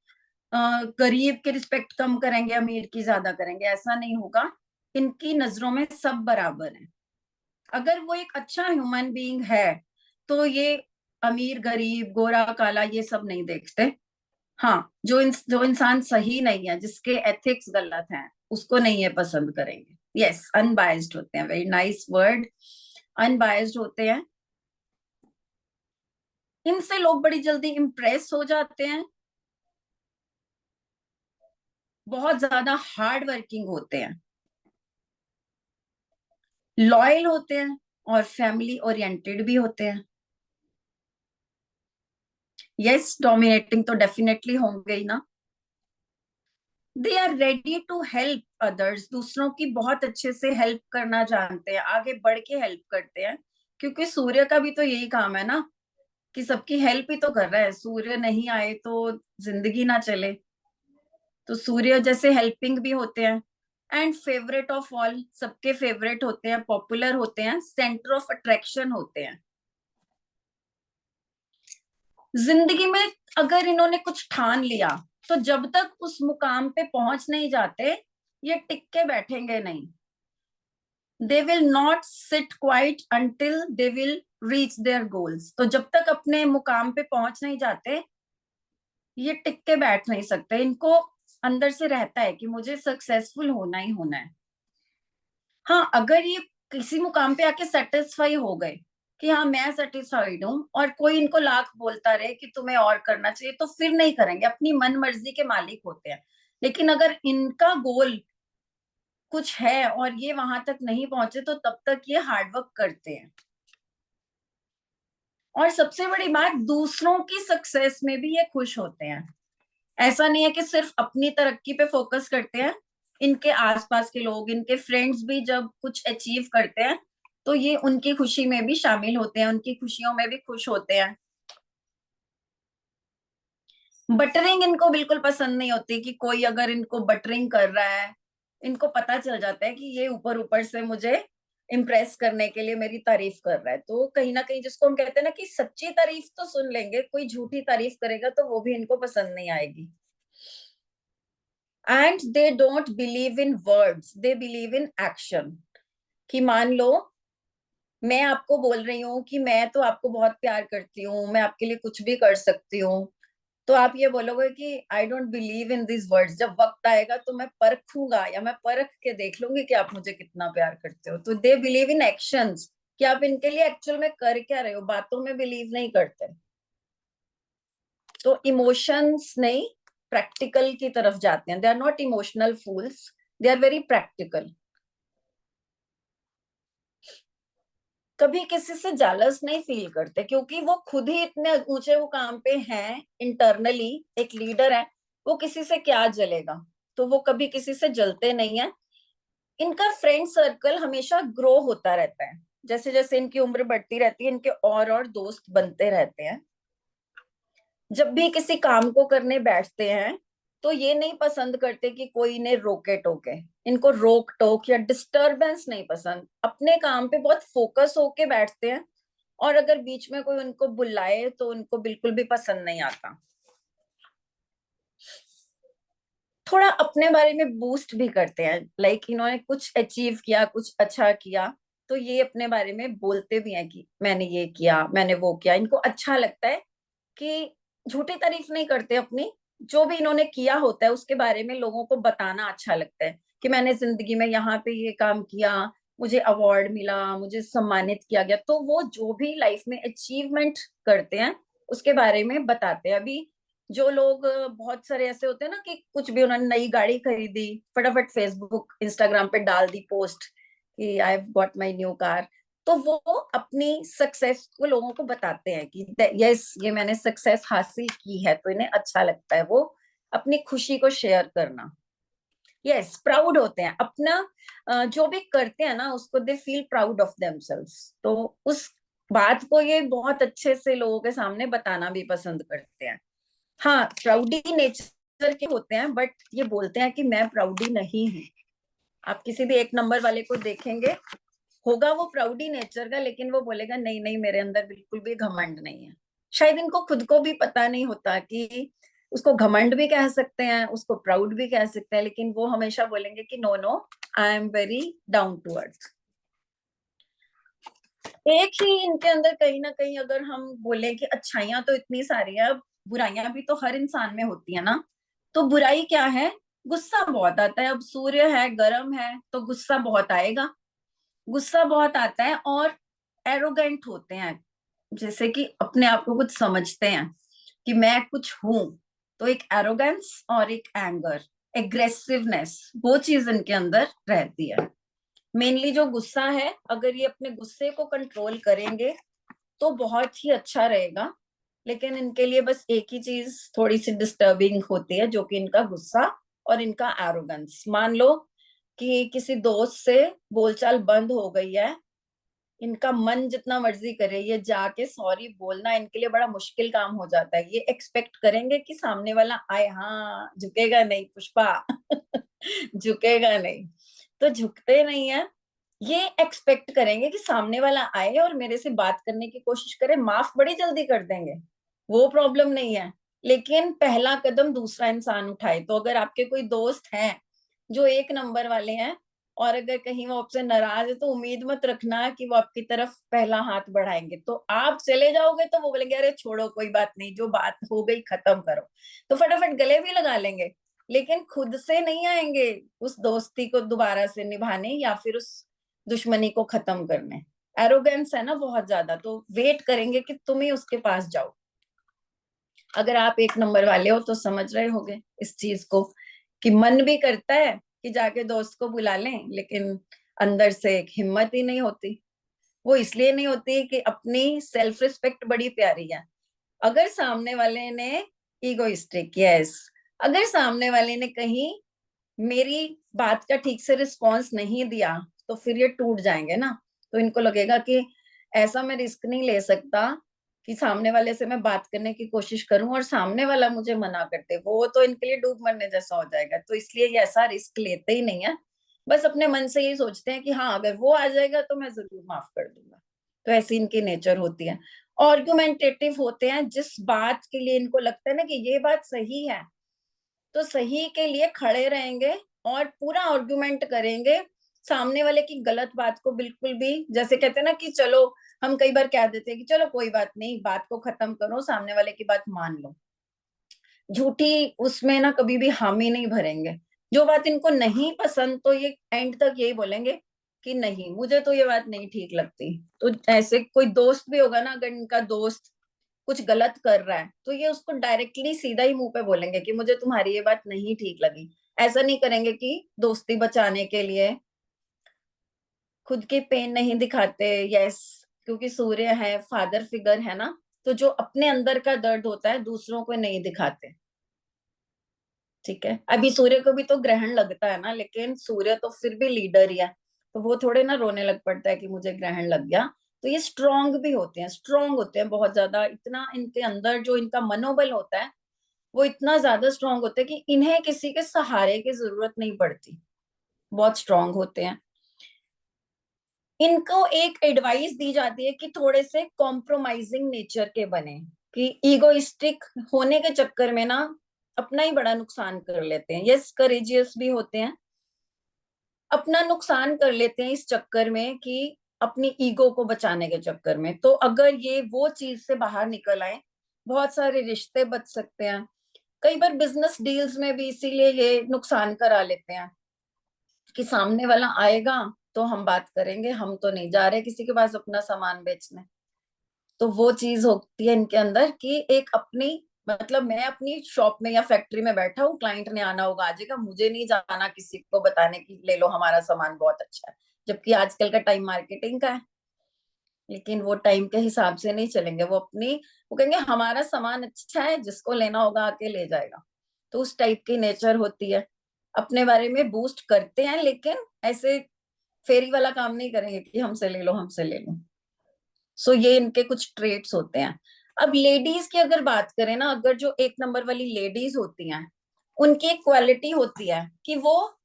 गरीब की रिस्पेक्ट कम करेंगे अमीर की ज्यादा करेंगे, ऐसा नहीं होगा। इनकी नजरों में सब बराबर है। अगर वो एक अच्छा ह्यूमन बीइंग है तो ये अमीर गरीब गोरा काला ये सब नहीं देखते। हाँ, जो इंसान सही नहीं है, जिसके एथिक्स गलत हैं, उसको नहीं ये पसंद करेंगे। यस, अनबायस्ड होते हैं, वेरी नाइस वर्ड, अनबायस्ड होते हैं। इनसे लोग बड़ी जल्दी इंप्रेस हो जाते हैं। बहुत ज्यादा हार्ड वर्किंग होते हैं, लॉयल होते हैं और फैमिली ओरिएंटेड भी होते हैं। यस, डोमिनेटिंग तो डेफिनेटली होंगे ही ना। They are ready to help others. दूसरों की बहुत अच्छे से हेल्प करना जानते हैं, आगे बढ़ के हेल्प करते हैं। क्योंकि सूर्य का भी तो यही काम है ना कि सबकी हेल्प ही तो कर रहा है। सूर्य नहीं आए तो जिंदगी ना चले। तो सूर्य जैसे हेल्पिंग भी होते हैं। एंड फेवरेट ऑफ ऑल, सबके फेवरेट होते हैं, पॉपुलर होते हैं, सेंटर ऑफ अट्रैक्शन होते हैं। जिंदगी में अगर इन्होंने कुछ ठान लिया तो जब तक उस मुकाम पे पहुंच नहीं जाते ये टिक के बैठेंगे नहीं। They will not sit quite until they will reach their goals. तो जब तक अपने मुकाम पे पहुंच नहीं जाते ये टिक के बैठ नहीं सकते। इनको अंदर से रहता है कि मुझे सक्सेसफुल होना ही होना है। हाँ, अगर ये किसी मुकाम पे आके सेटिस्फाई हो गए कि हाँ मैं सेटिस्फाइड हूँ और कोई इनको लाख बोलता रहे कि तुम्हें और करना चाहिए, तो फिर नहीं करेंगे, अपनी मन मर्जी के मालिक होते हैं। लेकिन अगर इनका गोल कुछ है और ये वहां तक नहीं पहुंचे तो तब तक ये हार्डवर्क करते हैं। और सबसे बड़ी बात, दूसरों की सक्सेस में भी ये खुश होते हैं। ऐसा नहीं है कि सिर्फ अपनी तरक्की पे फोकस करते हैं, इनके आसपास के लोग, इनके फ्रेंड्स भी जब कुछ अचीव करते हैं तो ये उनकी खुशी में भी शामिल होते हैं, उनकी खुशियों में भी खुश होते हैं। बटरिंग इनको बिल्कुल पसंद नहीं होती, कि कोई अगर इनको बटरिंग कर रहा है, इनको पता चल जाता है कि ये ऊपर ऊपर से मुझे इम्प्रेस करने के लिए मेरी तारीफ कर रहा है। तो कहीं ना कहीं जिसको हम कहते हैं ना कि सच्ची तारीफ तो सुन लेंगे, कोई झूठी तारीफ करेगा तो वो भी इनको पसंद नहीं आएगी। And they don't believe in words, they believe in action. कि मान लो मैं आपको बोल रही हूँ कि मैं तो आपको बहुत प्यार करती हूँ, मैं आपके लिए कुछ भी कर सकती हूँ, तो आप ये बोलोगे कि I don't believe in this words. जब वक्त आएगा तो मैं परखूंगा, या मैं परख के देख लूंगी कि आप मुझे कितना प्यार करते हो। तो दे बिलीव इन एक्शंस, कि आप इनके लिए एक्चुअल में कर क्या रहे हो, बातों में बिलीव नहीं करते। तो इमोशंस नहीं, प्रैक्टिकल की तरफ जाते हैं। They are not emotional fools, they are very practical. कभी किसी से जालस नहीं फील करते, क्योंकि वो खुद ही इतने ऊंचे मुकाम पे हैं इंटरनली, एक लीडर है, वो किसी से क्या जलेगा। तो वो कभी किसी से जलते नहीं है। इनका फ्रेंड सर्कल हमेशा ग्रो होता रहता है, जैसे जैसे इनकी उम्र बढ़ती रहती है, इनके और दोस्त बनते रहते हैं। जब भी किसी काम को करने बैठते हैं तो ये नहीं पसंद करते कि कोई इन्हें रोके टोके। इनको रोक टोक या डिस्टरबेंस नहीं पसंद, अपने काम पे बहुत फोकस होके बैठते हैं। और अगर बीच में कोई उनको बुलाए तो उनको बिल्कुल भी पसंद नहीं आता। थोड़ा अपने बारे में बूस्ट भी करते हैं, लाइक इन्होंने कुछ अचीव किया, कुछ अच्छा किया, तो ये अपने बारे में बोलते भी हैं कि मैंने ये किया, मैंने वो किया। इनको अच्छा लगता है कि झूठी तारीफ नहीं करते अपनी, जो भी इन्होंने किया होता है उसके बारे में लोगों को बताना अच्छा लगता है, कि मैंने जिंदगी में यहाँ पे ये काम किया, मुझे अवार्ड मिला, मुझे सम्मानित किया गया। तो वो जो भी लाइफ में अचीवमेंट करते हैं उसके बारे में बताते हैं। अभी जो लोग बहुत सारे ऐसे होते हैं ना कि कुछ भी उन्होंने नई गाड़ी खरीदी, फटाफट फेसबुक इंस्टाग्राम पे डाल दी पोस्ट कि I have got my new car. तो वो अपनी सक्सेस को लोगों को बताते हैं कि यस ये मैंने सक्सेस हासिल की है, तो इन्हें अच्छा लगता है वो अपनी खुशी को शेयर करना। यस, प्राउड होते हैं अपना जो भी करते हैं ना उसको, they feel proud of themselves. तो उस बात को ये बहुत अच्छे से लोगों के सामने बताना भी पसंद करते हैं। हाँ, प्राउडी नेचर के होते हैं, बट ये बोलते हैं कि मैं प्राउडी नहीं हूँ। आप किसी भी एक नंबर वाले को देखेंगे, होगा वो प्राउडी नेचर का, लेकिन वो बोलेगा नहीं नहीं मेरे अंदर बिल्कुल भी घमंड नहीं है। शायद इनको खुद को भी पता नहीं होता कि उसको घमंड भी कह सकते हैं, उसको प्राउड भी कह सकते हैं, लेकिन वो हमेशा बोलेंगे कि no no, I am very down to earth. एक ही इनके अंदर कहीं ना कहीं अगर हम बोले कि अच्छाइयां तो इतनी सारी है, अब बुराइयां भी तो हर इंसान में होती है ना। तो बुराई क्या है? गुस्सा बहुत आता है। अब सूर्य है, गर्म है, तो गुस्सा बहुत आएगा। गुस्सा बहुत आता है, और एरोगेंट होते हैं, जैसे कि अपने आप को कुछ समझते हैं कि मैं कुछ हूं। तो एक एरोगेंस और एक एंगर, एग्रेसिवनेस, वो चीज इनके अंदर रहती है। मेनली जो गुस्सा है, अगर ये अपने गुस्से को कंट्रोल करेंगे तो बहुत ही अच्छा रहेगा। लेकिन इनके लिए बस एक ही चीज थोड़ी सी डिस्टर्बिंग होती है, जो कि इनका गुस्सा और इनका एरोगेंस। मान लो कि किसी दोस्त से बोलचाल बंद हो गई है, इनका मन जितना मर्जी करे, ये जाके सॉरी बोलना इनके लिए बड़ा मुश्किल काम हो जाता है। ये एक्सपेक्ट करेंगे कि सामने वाला आए, हाँ झुकेगा नहीं पुष्पा झुकेगा नहीं, तो झुकते नहीं है। ये एक्सपेक्ट करेंगे कि सामने वाला आए और मेरे से बात करने की कोशिश करे, माफ बड़ी जल्दी कर देंगे, वो प्रॉब्लम नहीं है। लेकिन पहला कदम दूसरा इंसान उठाए। तो अगर आपके कोई दोस्त हैं जो एक नंबर वाले हैं, और अगर कहीं वो आपसे नाराज है, तो उम्मीद मत रखना कि वो आपकी तरफ पहला हाथ बढ़ाएंगे। तो आप चले जाओगे तो वो बोलेंगे अरे छोड़ो कोई बात नहीं, जो बात हो गई खत्म करो। तो फटाफट गले भी लगा लेंगे, लेकिन खुद से नहीं आएंगे उस दोस्ती को दोबारा से निभाने, या फिर उस दुश्मनी को खत्म करने। एरोगेंस है ना बहुत ज्यादा, तो वेट करेंगे कि तुम ही उसके पास जाओ। अगर आप एक नंबर वाले हो तो समझ रहे होगे इस चीज को, कि मन भी करता है कि जाके दोस्त को बुला लें, लेकिन अंदर से एक हिम्मत ही नहीं होती। वो इसलिए नहीं होती कि अपनी सेल्फ रिस्पेक्ट बड़ी प्यारी है। अगर सामने वाले ने इगोइस्टिक, यस, अगर सामने वाले ने कहीं मेरी बात का ठीक से रिस्पॉन्स नहीं दिया, तो फिर ये टूट जाएंगे ना। तो इनको लगेगा कि ऐसा मैं रिस्क नहीं ले सकता कि सामने वाले से मैं बात करने की कोशिश करूं और सामने वाला मुझे मना करते, वो तो इनके लिए डूब मरने जैसा हो जाएगा। तो इसलिए ये ऐसा रिस्क लेते ही नहीं है, बस अपने मन से यही सोचते हैं कि हाँ अगर वो आ जाएगा तो मैं जरूर माफ कर दूंगा। तो ऐसी इनकी नेचर होती है। आर्गुमेंटेटिव होते हैं, जिस बात के लिए इनको लगता है ना कि ये बात सही है, तो सही के लिए खड़े रहेंगे और पूरा आर्गुमेंट करेंगे। सामने वाले की गलत बात को बिल्कुल भी, जैसे कहते हैं ना कि चलो, हम कई बार कह देते हैं कि चलो कोई बात नहीं, बात को खत्म करो, सामने वाले की बात मान लो। झूठी उसमें ना कभी भी हामी नहीं भरेंगे। जो बात इनको नहीं पसंद तो ये एंड तक यही बोलेंगे कि नहीं, मुझे तो ये बात नहीं ठीक लगती। तो ऐसे कोई दोस्त भी होगा ना, अगर इनका दोस्त कुछ गलत कर रहा है तो ये उसको डायरेक्टली सीधा ही मुंह पे बोलेंगे कि मुझे तुम्हारी ये बात नहीं ठीक लगी। ऐसा नहीं करेंगे कि दोस्ती बचाने के लिए खुद के पेन नहीं दिखाते। यस, क्योंकि सूर्य है, फादर फिगर है ना, तो जो अपने अंदर का दर्द होता है दूसरों को नहीं दिखाते। ठीक है, अभी सूर्य को भी तो ग्रहण लगता है ना, लेकिन सूर्य तो फिर भी लीडर ही है, तो वो थोड़े ना रोने लग पड़ता है कि मुझे ग्रहण लग गया। तो ये स्ट्रांग भी होते हैं, स्ट्रांग होते हैं बहुत ज्यादा। इतना इनके अंदर जो इनका मनोबल होता है वो इतना ज्यादा स्ट्रांग होता है कि इन्हें किसी के सहारे की जरूरत नहीं पड़ती। बहुत स्ट्रांग होते हैं। इनको एक एडवाइस दी जाती है कि थोड़े से कॉम्प्रोमाइजिंग नेचर के बने, कि ईगोइस्टिक होने के चक्कर में ना अपना ही बड़ा नुकसान कर लेते हैं। यस, करेजियस भी होते हैं, अपना नुकसान कर लेते हैं इस चक्कर में कि अपनी ईगो को बचाने के चक्कर में। तो अगर ये वो चीज से बाहर निकल आए, बहुत सारे रिश्ते बच सकते हैं। कई बार बिजनेस डील्स में भी इसीलिए ये नुकसान करा लेते हैं कि सामने वाला आएगा तो हम बात करेंगे, हम तो नहीं जा रहे किसी के पास अपना सामान बेचने। तो वो चीज होती है इनके अंदर कि एक अपनी, मतलब मैं अपनी शॉप में या फैक्ट्री में बैठा हूँ, क्लाइंट ने आना होगा, आ जाएगा, मुझे नहीं जाना किसी को बताने की ले लो हमारा सामान बहुत अच्छा है। जबकि आजकल का टाइम मार्केटिंग का है, लेकिन वो टाइम के हिसाब से नहीं चलेंगे। वो कहेंगे हमारा सामान अच्छा है, जिसको लेना होगा आके ले जाएगा। तो उस टाइप की नेचर होती है। अपने बारे में बूस्ट करते हैं, लेकिन ऐसे फेरी वाला काम नहीं करेंगे कि हमसे ले लो हमसे ले लो। सो ये इनके कुछ ट्रेट्स होते हैं। अब लेडीज की अगर बात करें ना, अगर जो एक नंबर वाली लेडीज होती हैं, उनकी एक क्वालिटी होती है कि वो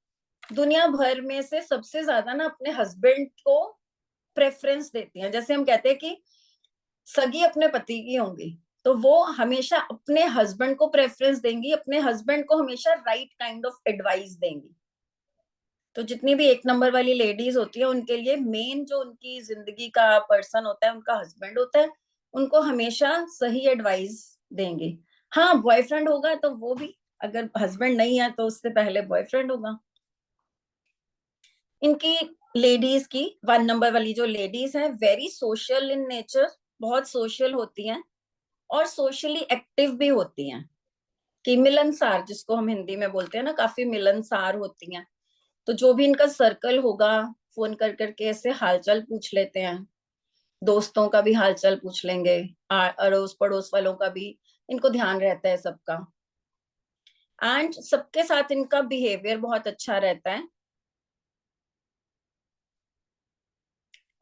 दुनिया भर में से सबसे ज्यादा ना अपने हस्बैंड को प्रेफरेंस देती हैं। जैसे हम कहते हैं कि सगी अपने पति की होंगी, तो वो हमेशा अपने हस्बैंड को प्रेफरेंस देंगी, अपने हस्बैंड को हमेशा राइट काइंड ऑफ एडवाइस देंगी। तो जितनी भी एक नंबर वाली लेडीज होती है, उनके लिए मेन जो उनकी जिंदगी का पर्सन होता है उनका हस्बैंड होता है। उनको हमेशा सही एडवाइस देंगे। हाँ, बॉयफ्रेंड होगा तो वो भी, अगर हस्बैंड नहीं है तो उससे पहले बॉयफ्रेंड होगा। इनकी लेडीज की, वन नंबर वाली जो लेडीज है, वेरी सोशल इन नेचर, बहुत सोशल होती हैं और सोशली एक्टिव भी होती हैं। कि मिलनसार, जिसको हम हिंदी में बोलते हैं ना, काफी मिलनसार होती हैं। तो जो भी इनका सर्कल होगा, फोन कर करके ऐसे हालचाल पूछ लेते हैं। दोस्तों का भी हालचाल पूछ लेंगे, अड़ोस पड़ोस वालों का भी इनको ध्यान रहता है सबका। एंड सबके साथ इनका बिहेवियर बहुत अच्छा रहता है।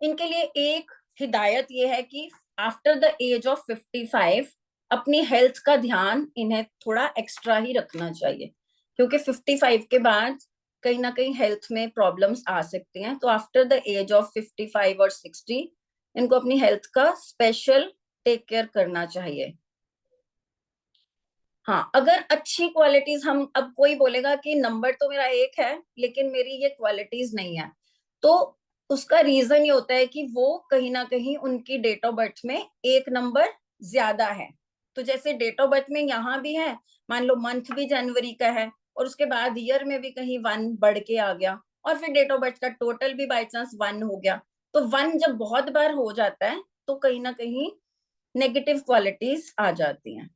इनके लिए एक हिदायत ये है कि आफ्टर द एज ऑफ 55 अपनी हेल्थ का ध्यान इन्हें थोड़ा एक्स्ट्रा ही रखना चाहिए, क्योंकि 55 के बाद कहीं ना कहीं हेल्थ में प्रॉब्लम्स आ सकती हैं। तो आफ्टर द एज ऑफ 55 और 60 इनको अपनी हेल्थ का स्पेशल टेक केयर करना चाहिए। हाँ, अगर अच्छी क्वालिटीज, हम अब कोई बोलेगा कि नंबर तो मेरा 1 है लेकिन मेरी ये क्वालिटीज नहीं है, तो उसका रीजन ये होता है कि वो कहीं ना कहीं उनकी डेट ऑफ बर्थ में 1 नंबर ज्यादा है। तो जैसे डेट ऑफ बर्थ में यहाँ भी है, मान लो मंथ भी जनवरी का है और उसके बाद ईयर में भी कहीं 1 बढ़ के आ गया, और फिर डेट ऑफ बर्थ का टोटल भी बाई चांस 1 हो गया। तो 1 जब बहुत बार हो जाता है तो कहीं ना कहीं नेगेटिव क्वालिटीज आ जाती हैं।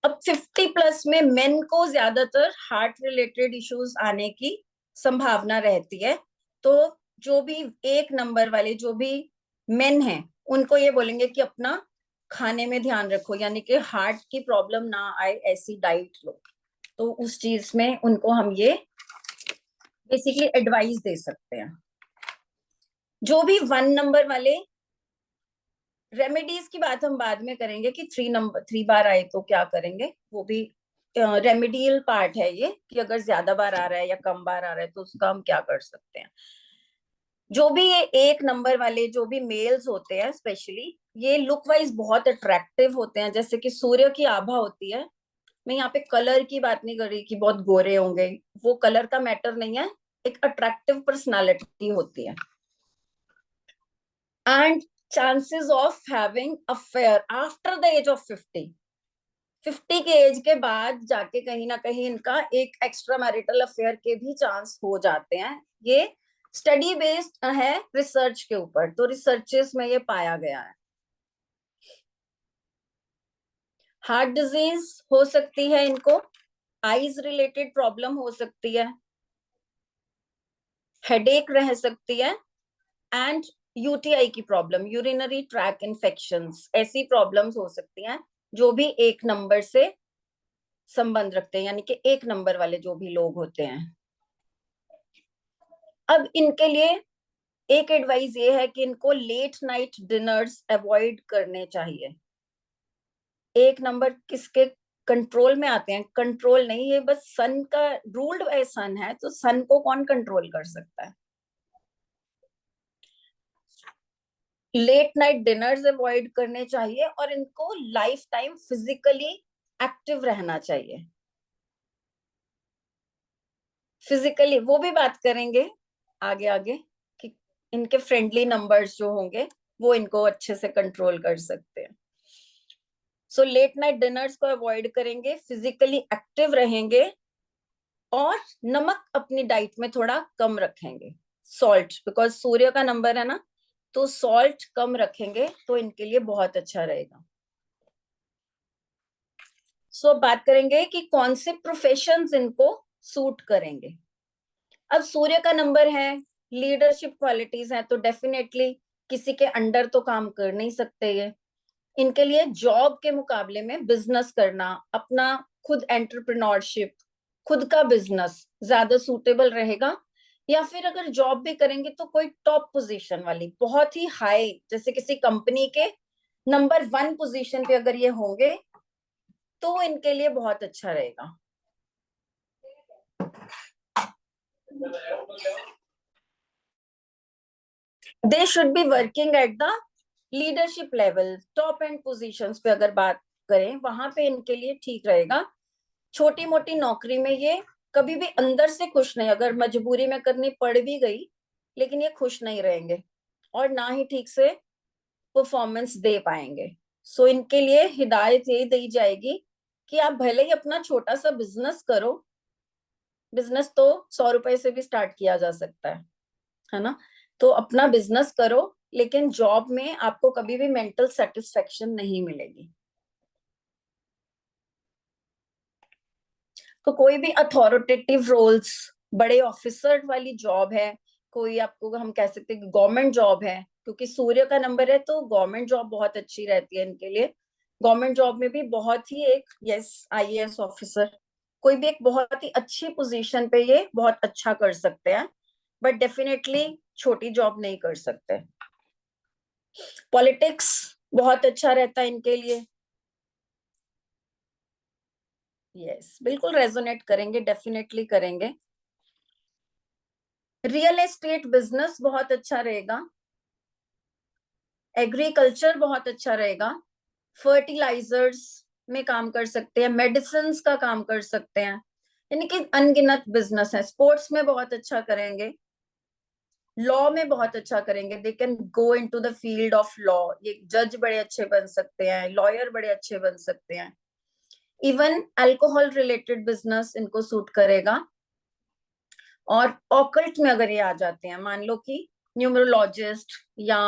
अब 50 प्लस में मेन को ज्यादातर हार्ट रिलेटेड इश्यूज आने की संभावना रहती है। तो जो भी 1 नंबर वाले जो भी मेन हैं, उनको ये बोलेंगे कि अपना खाने में ध्यान रखो, यानी कि हार्ट की प्रॉब्लम ना आए, ऐसी डाइट लो। तो उस चीज में उनको हम ये बेसिकली एडवाइस दे सकते हैं। जो भी 1 नंबर वाले, रेमेडीज की बात हम बाद में करेंगे कि 3 बार आए तो क्या करेंगे, वो भी रेमेडियल पार्ट है ये, कि अगर ज्यादा बार आ रहा है या कम बार आ रहा है तो उसका हम क्या कर सकते हैं। जो भी ये 1 नंबर वाले जो भी मेल्स होते हैं स्पेशली, ये लुक वाइज बहुत अट्रैक्टिव होते हैं, जैसे कि सूर्य की आभा होती है। मैं यहाँ पे कलर की बात नहीं कर रही कि बहुत गोरे होंगे, वो कलर का मैटर नहीं है, एक अट्रैक्टिव पर्सनालिटी होती है। And chances of having affair after the age of 50 के एज के बाद जाके कहीं ना कहीं इनका एक एक्स्ट्रा मैरिटल अफेयर के भी चांस हो जाते हैं। ये स्टडी बेस्ड है रिसर्च के ऊपर, तो रिसर्चेस में ये पाया गया है। हार्ट डिजीज हो सकती है इनको, आईज रिलेटेड प्रॉब्लम हो सकती है, हेडेक रह सकती है, एंड यूटीआई की प्रॉब्लम, यूरिनरी ट्रैक इन्फेक्शंस, ऐसी प्रॉब्लम्स हो सकती हैं जो भी 1 नंबर से संबंध रखते हैं, यानी कि 1 नंबर वाले जो भी लोग होते हैं। अब इनके लिए एक एडवाइस ये है कि इनको लेट नाइट डिनर्स अवॉइड करने चाहिए। 1 नंबर किसके कंट्रोल में आते हैं? कंट्रोल नहीं, ये बस सन का, रूल्ड बाय सन है, तो सन को कौन कंट्रोल कर सकता है। लेट नाइट डिनर्स अवॉइड करने चाहिए और इनको लाइफ टाइम फिजिकली एक्टिव रहना चाहिए। फिजिकली वो भी बात करेंगे आगे आगे कि इनके फ्रेंडली नंबर्स जो होंगे वो इनको अच्छे से कंट्रोल कर सकते हैं। सो लेट नाइट डिनर्स को अवॉइड करेंगे, फिजिकली एक्टिव रहेंगे और नमक अपनी डाइट में थोड़ा कम रखेंगे, सॉल्ट, बिकॉज सूर्य का नंबर है ना, तो सॉल्ट कम रखेंगे तो इनके लिए बहुत अच्छा रहेगा। सो बात करेंगे कि कौन से प्रोफेशंस इनको सूट करेंगे। अब सूर्य का नंबर है, लीडरशिप क्वालिटीज हैं, तो डेफिनेटली किसी के अंडर तो काम कर नहीं सकते ये। इनके लिए जॉब के मुकाबले में बिजनेस करना, अपना खुद एंटरप्रेन्योरशिप, खुद का बिजनेस ज्यादा सूटेबल रहेगा। या फिर अगर जॉब भी करेंगे तो कोई टॉप पोजीशन वाली, बहुत ही हाई, जैसे किसी कंपनी के नंबर 1 पोजीशन पे अगर ये होंगे तो इनके लिए बहुत अच्छा रहेगा। They should be working at the leadership level, top and positions पे अगर बात करें, वहां पे इनके लिए ठीक रहेगा। छोटी मोटी नौकरी में ये कभी भी अंदर से खुश नहीं, अगर मजबूरी में करनी पड़ भी गई लेकिन ये खुश नहीं रहेंगे और ना ही ठीक से परफॉर्मेंस दे पाएंगे। सो इनके लिए हिदायत यही दी जाएगी कि आप भले ही अपना छोटा सा बिजनेस करो, बिजनेस तो 100 रुपए से भी स्टार्ट किया जा सकता है ना, तो अपना बिजनेस करो, लेकिन जॉब में आपको कभी भी मेंटल सेटिस्फेक्शन नहीं मिलेगी। तो कोई भी अथॉरिटेटिव रोल्स, बड़े ऑफिसर वाली जॉब है, कोई आपको हम कह सकते हैं गवर्नमेंट जॉब है, क्योंकि सूर्य का नंबर है तो गवर्नमेंट जॉब बहुत अच्छी रहती है इनके लिए। गवर्नमेंट जॉब में भी बहुत ही एक, यस, आईएएस ऑफिसर, कोई भी एक बहुत ही अच्छी पोजीशन पे ये बहुत अच्छा कर सकते हैं, बट डेफिनेटली छोटी जॉब नहीं कर सकते। पॉलिटिक्स बहुत अच्छा रहता है इनके लिए, यस, बिल्कुल रेजोनेट करेंगे, डेफिनेटली करेंगे। रियल एस्टेट बिजनेस बहुत अच्छा रहेगा, एग्रीकल्चर बहुत अच्छा रहेगा, फर्टिलाइजर्स में काम कर सकते हैं, मेडिसिन का काम कर सकते हैं, यानी कि अनगिनत बिजनेस है। स्पोर्ट्स में बहुत अच्छा करेंगे, लॉ में बहुत अच्छा करेंगे, दे can go into the field of law, ये जज बड़े अच्छे बन सकते हैं, लॉयर बड़े अच्छे बन सकते हैं। इवन अल्कोहल रिलेटेड बिजनेस इनको सूट करेगा। और ऑकल्ट में अगर ये आ जाते हैं, मान लो कि न्यूमरोलॉजिस्ट या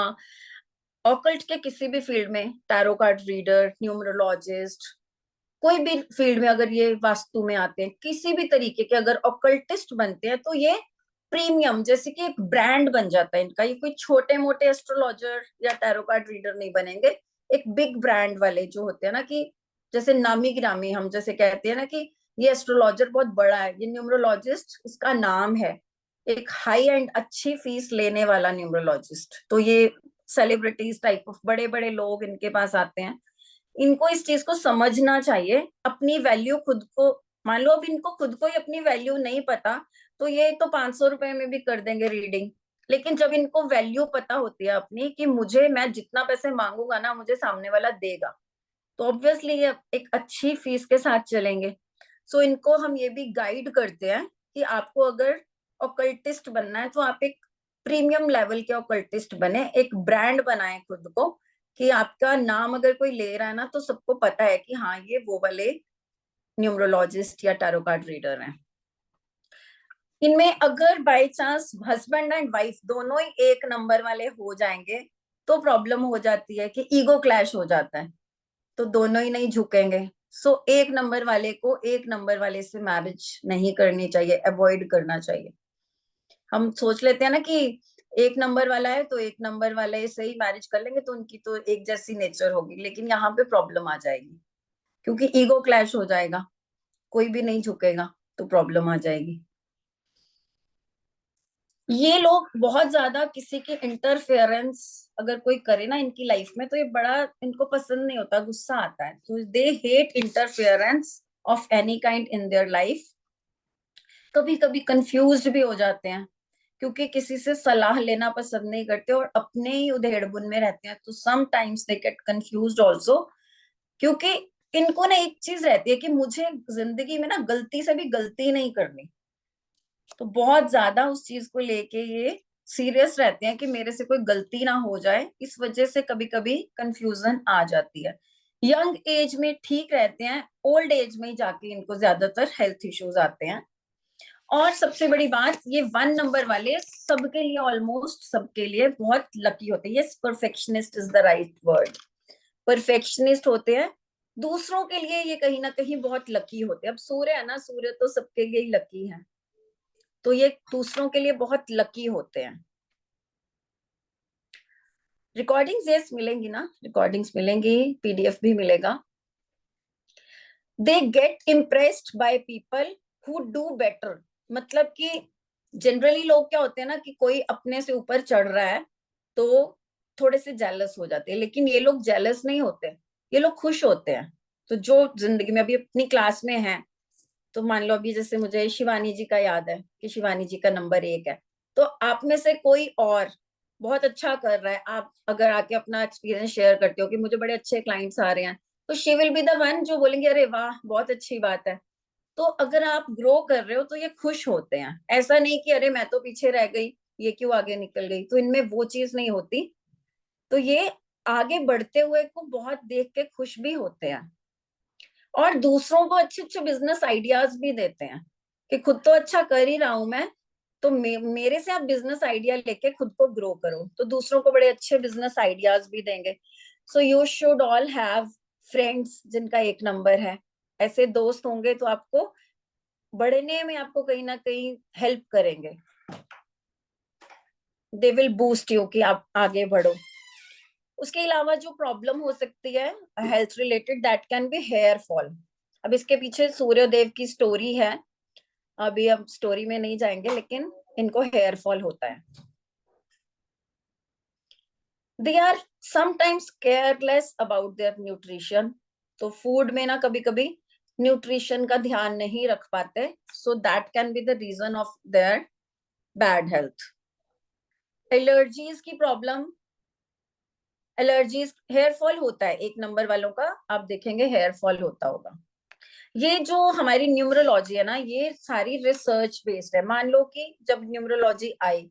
ऑकल्ट के किसी भी फील्ड में, टैरो कार्ड रीडर, न्यूमरोलॉजिस्ट, कोई भी फील्ड में अगर ये वास्तु में आते हैं, किसी भी तरीके के अगर ऑकल्टिस्ट बनते हैं, तो ये प्रीमियम, जैसे कि एक ब्रांड बन जाता है इनका। ये कोई छोटे मोटे एस्ट्रोलॉजर या टैरो कार्ड रीडर नहीं बनेंगे, एक बिग ब्रांड वाले जो होते हैं ना, कि जैसे नामी गिरामी हम जैसे कहते हैं ना कि ये एस्ट्रोलॉजर बहुत बड़ा है, ये न्यूमरोलॉजिस्ट इसका नाम है, एक हाई एंड अच्छी फीस लेने वाला न्यूमरोलॉजिस्ट। तो ये सेलिब्रिटीज टाइप ऑफ बड़े बड़े लोग इनके पास आते हैं। इनको इस चीज को समझना चाहिए, अपनी वैल्यू खुद को, मान लो अब इनको खुद को ही अपनी वैल्यू नहीं पता, तो ये तो 500 रुपए में भी कर देंगे रीडिंग। लेकिन जब इनको वैल्यू पता होती है अपनी, कि मुझे, मैं जितना पैसे मांगूंगा ना मुझे सामने वाला देगा, तो ऑब्वियसली ये एक अच्छी फीस के साथ चलेंगे। सो इनको हम ये भी गाइड करते हैं कि आपको अगर ऑकल्टिस्ट बनना है तो आप एक प्रीमियम लेवल के ऑकल्टिस्ट बने, एक ब्रांड बनाए खुद को, कि आपका नाम अगर कोई ले रहा है ना तो सबको पता है कि हाँ ये वो वाले न्यूमरोलॉजिस्ट या टैरो कार्ड रीडर हैं। इनमें अगर by chance husband and wife दोनों ही एक नंबर वाले हो जाएंगे तो प्रॉब्लम हो जाती है कि ईगो क्लैश हो जाता है, तो दोनों ही नहीं झुकेंगे। सो एक नंबर वाले को एक नंबर वाले से मैरिज नहीं करनी चाहिए, अवॉइड करना चाहिए। हम सोच लेते हैं ना कि एक नंबर वाला है तो एक नंबर वाले से ही मैरिज कर लेंगे तो उनकी तो एक जैसी नेचर होगी, लेकिन यहाँ पे प्रॉब्लम आ जाएगी क्योंकि ईगो क्लैश हो जाएगा, कोई भी नहीं झुकेगा तो प्रॉब्लम आ जाएगी। ये लोग बहुत ज्यादा किसी की इंटरफेरेंस अगर कोई करे ना इनकी लाइफ में तो ये बड़ा इनको पसंद नहीं होता, गुस्सा आता है। तो they hate interference of any kind in their life. कभी कभी कंफ्यूज भी हो जाते हैं क्योंकि किसी से सलाह लेना पसंद नहीं करते और अपने ही उधेड़बुन में रहते हैं, तो some times they get confused also. क्योंकि इनको ना एक चीज रहती है कि मुझे जिंदगी में ना गलती से भी गलती नहीं करनी, तो बहुत ज्यादा उस चीज को लेके ये सीरियस रहते हैं कि मेरे से कोई गलती ना हो जाए। इस वजह से कभी कभी कंफ्यूजन आ जाती है। यंग एज में ठीक रहते हैं, ओल्ड एज में जाके इनको ज्यादातर हेल्थ इश्यूज आते हैं। और सबसे बड़ी बात, ये 1 नंबर वाले सबके लिए, ऑलमोस्ट सबके लिए बहुत लकी होते हैं। ये perfectionist is the right word, perfectionist होते हैं। दूसरों के लिए ये कहीं ना कहीं बहुत लकी होते हैं। अब सूर्य है ना, सूर्य तो सबके लिए ही लकी है, तो ये दूसरों के लिए बहुत लकी होते हैं। रिकॉर्डिंग्स यस मिलेंगी ना, रिकॉर्डिंग्स मिलेंगी, पीडीएफ भी मिलेगा। They get impressed by people who do better. मतलब कि जनरली लोग क्या होते हैं ना कि कोई अपने से ऊपर चढ़ रहा है तो थोड़े से जेलस हो जाते हैं, लेकिन ये लोग जेलस नहीं होते, ये लोग खुश होते हैं। तो जो जिंदगी में अभी अपनी क्लास में है, तो मान लो अभी जैसे मुझे शिवानी जी का याद है कि शिवानी जी का नंबर 1 है, तो आप में से कोई और बहुत अच्छा कर रहा है, आप अगर आके अपना एक्सपीरियंस शेयर करते हो कि मुझे बड़े अच्छे क्लाइंट्स आ रहे हैं, तो she will be the one जो बोलेंगे अरे वाह बहुत अच्छी बात है। तो अगर आप ग्रो कर रहे हो तो ये खुश होते हैं, ऐसा नहीं कि अरे मैं तो पीछे रह गई, ये क्यों आगे निकल गई, तो इनमें वो चीज नहीं होती। तो ये आगे बढ़ते हुए को बहुत देख के खुश भी होते हैं और दूसरों को अच्छे अच्छे बिजनेस आइडियाज भी देते हैं कि खुद तो अच्छा कर ही रहा हूं मैं, तो मेरे से आप बिजनेस आइडिया लेके खुद को ग्रो करो, तो दूसरों को बड़े अच्छे बिजनेस आइडियाज भी देंगे। So you should all have friends जिनका 1 नंबर है। ऐसे दोस्त होंगे तो आपको बढ़ने में आपको कहीं ना कहीं हेल्प करेंगे, दे विल बूस्ट यू कि आप आगे बढ़ो। उसके अलावा जो प्रॉब्लम हो सकती है health related, that can be here fall. अब इसके पीछे सूर्यदेव की स्टोरी है, अभी हम स्टोरी में नहीं जाएंगे, लेकिन इनको हेयर फॉल होता है। They are sometimes careless about their nutrition. तो फूड में ना कभी कभी न्यूट्रिशन का ध्यान नहीं रख पाते, so that can be the reason of their bad health. Allergies की प्रॉब्लम, एलर्जीज, हेयर फॉल होता है 1 नंबर वालों का, आप देखेंगे हेयर फॉल होता होगा। ये जो हमारी न्यूमरोलॉजी है ना, ये सारी रिसर्च बेस्ड है। मान लो कि जब न्यूमरोलॉजी आई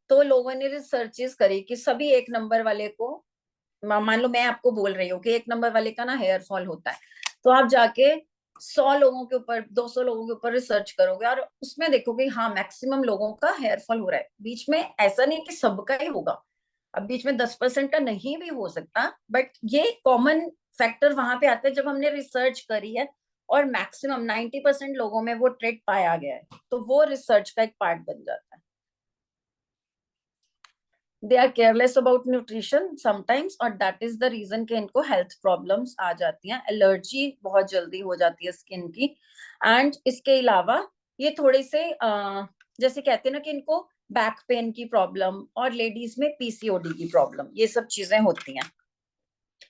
तो लोगों ने रिसर्चेस करी कि सभी 1 नंबर वाले को, मान लो मैं आपको बोल रही हूँ कि 1 नंबर वाले का ना हेयर फॉल होता है, तो आप जाके 100 लोगों के ऊपर, 200 लोगों के ऊपर रिसर्च करोगे और उसमें देखोगे हाँ मैक्सिमम लोगों का हेयर फॉल हो रहा है। बीच में ऐसा नहीं कि सबका ही होगा, अब बीच में 10% का नहीं भी हो सकता, बट ये कॉमन फैक्टर वहां पे आता है जब हमने रिसर्च करी है और मैक्सिमम 90% लोगों में वो ट्रेड पाया गया है, तो वो रिसर्च का एक पार्ट बन जाता है। They are careless about nutrition sometimes, और दैट इज द रीजन कि इनको हेल्थ प्रॉब्लम्स आ जाती हैं, एलर्जी बहुत जल्दी हो जाती है स्किन की। एंड इसके अलावा ये थोड़े से जैसे कहते हैं ना कि इनको बैक पेन की प्रॉब्लम, और लेडीज में पीसीओडी की प्रॉब्लम, ये सब चीजें होती हैं।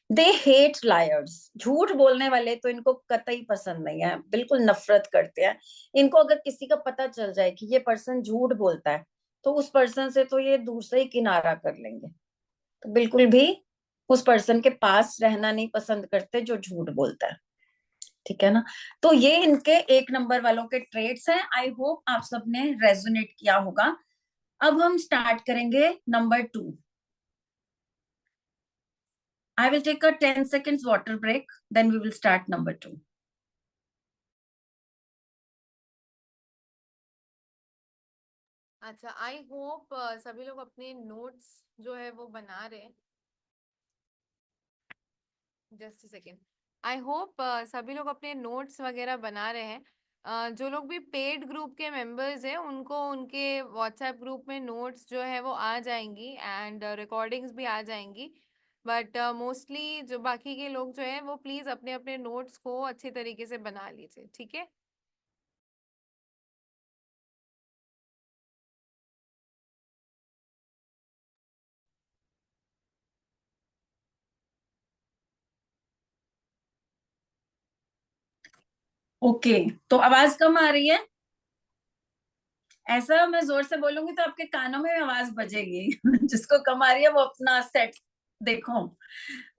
दे हेट लायर्स, झूठ बोलने वाले तो इनको कतई पसंद नहीं है, बिल्कुल नफरत करते हैं। इनको अगर किसी का पता चल जाए कि ये पर्सन झूठ बोलता है, तो उस पर्सन से तो ये दूर से ही किनारा कर लेंगे। तो बिल्कुल भी उस पर्सन के पास रहना नहीं पसंद करते जो झूठ बोलता है। ठीक है ना। तो ये इनके 1 नंबर वालों के ट्रेड्स हैं। आई होप आप सबने रेजोनेट किया होगा। अब हम स्टार्ट करेंगे number 2। I will take a 10 seconds water break, then we will start number 2. अच्छा, आई होप सभी लोग अपने नोट्स जो है वो बना रहे हैं। Just a second. I hope सभी लोग अपने नोट्स वगैरह बना रहे हैं। जो लोग भी पेड ग्रुप के मेंबर्स हैं उनको उनके व्हाट्सएप ग्रुप में नोट्स जो है वो आ जाएंगी एंड रिकॉर्डिंग्स भी आ जाएंगी। बट मोस्टली जो बाकी के लोग जो हैं वो प्लीज़ अपने अपने नोट्स को अच्छी तरीके से बना लीजिए, ठीक है। ओके, तो आवाज कम आ रही है? ऐसा मैं जोर से बोलूंगी तो आपके कानों में आवाज बजेगी। जिसको कम आ रही है वो अपना सेट देखो।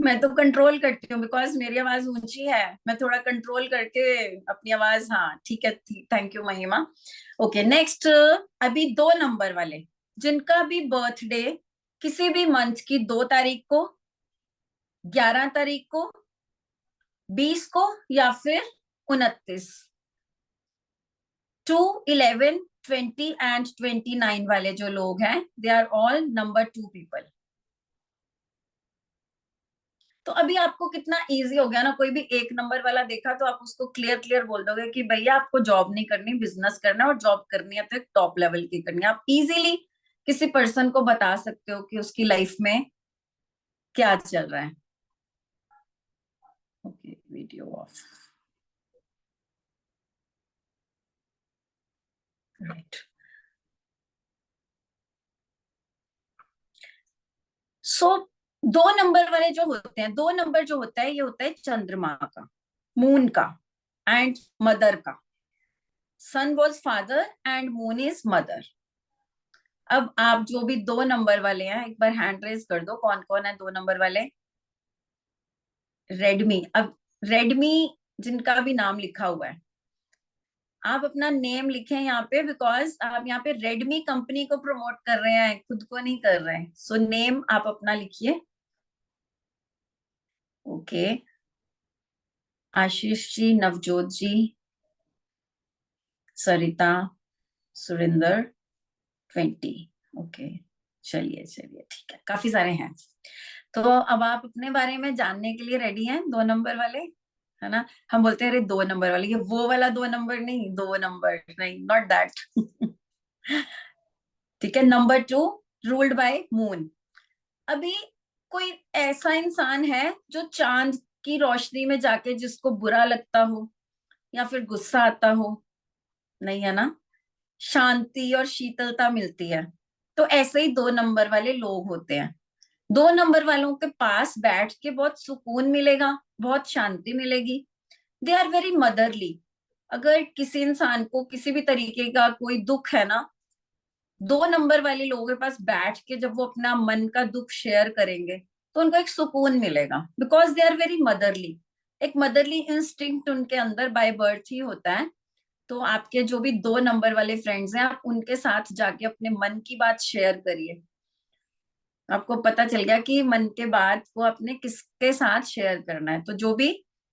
मैं तो कंट्रोल करती हूँ बिकॉज मेरी आवाज ऊंची है, मैं थोड़ा कंट्रोल करके अपनी आवाज, हाँ ठीक है। थैंक यू महिमा। Okay next. अभी 2 नंबर वाले जिनका भी बर्थडे किसी भी मंथ की 2 तारीख को, 11 तारीख को, 20 को, या फिर 29, 2, 11, 20 एंड 29 वाले जो लोग हैं, they are all number 2 people. तो अभी आपको कितना इजी हो गया ना, कोई भी 1 नंबर वाला देखा तो आप उसको क्लियर क्लियर बोल दोगे कि भैया आपको जॉब नहीं करनी, बिजनेस करना है, और जॉब करनी है तो एक टॉप लेवल की करनी है। आप इजीली किसी पर्सन को बता सकते हो कि उसकी लाइफ में क्या चल रहा है। Okay, video of. Right. So 2 number वाले जो होते हैं, 2 नंबर जो होता है ये होता है चंद्रमा का, मून का, एंड मदर का। Sun was father and moon is mother. अब आप जो भी 2 नंबर वाले हैं एक बार हैंड रेज कर दो, कौन कौन है 2 नंबर वाले। रेडमी। अब रेडमी जिनका भी नाम लिखा हुआ है, आप अपना नेम लिखें यहाँ पे, बिकॉज आप यहाँ पे रेडमी कंपनी को प्रमोट कर रहे हैं, खुद को नहीं कर रहे हैं। सो नेम आप अपना लिखिए। ओके, आशीष जी, नवजोत जी, सरिता, सुरेंद्र, 20। ओके, चलिए चलिए ठीक है, काफी सारे हैं। तो अब आप अपने बारे में जानने के लिए रेडी हैं, 2 नंबर वाले, है ना। हम बोलते हैं अरे 2 नंबर वाले, ये वो वाला 2 नंबर नहीं, 2 नंबर नहीं, नॉट दैट। ठीक है। Number 2 ruled by moon. अभी कोई ऐसा इंसान है जो चांद की रोशनी में जाके जिसको बुरा लगता हो या फिर गुस्सा आता हो? नहीं है ना। शांति और शीतलता मिलती है। तो ऐसे ही 2 नंबर वाले लोग होते हैं। 2 नंबर वालों के पास बैठ के बहुत सुकून मिलेगा, बहुत शांति मिलेगी। They are very motherly. अगर किसी इंसान को किसी भी तरीके का कोई दुख है ना, 2 नंबर वाले लोगों के पास बैठ के जब वो अपना मन का दुख शेयर करेंगे तो उनको एक सुकून मिलेगा, because they are very motherly. एक मदरली इंस्टिंक्ट उनके अंदर बाय बर्थ ही होता है। तो आपके जो भी 2 नंबर वाले फ्रेंड्स हैं, आप उनके साथ जाके अपने मन की बात शेयर करिए। आपको पता चल गया कि मन के बात को अपने किसके साथ शेयर करना है। तो जो भी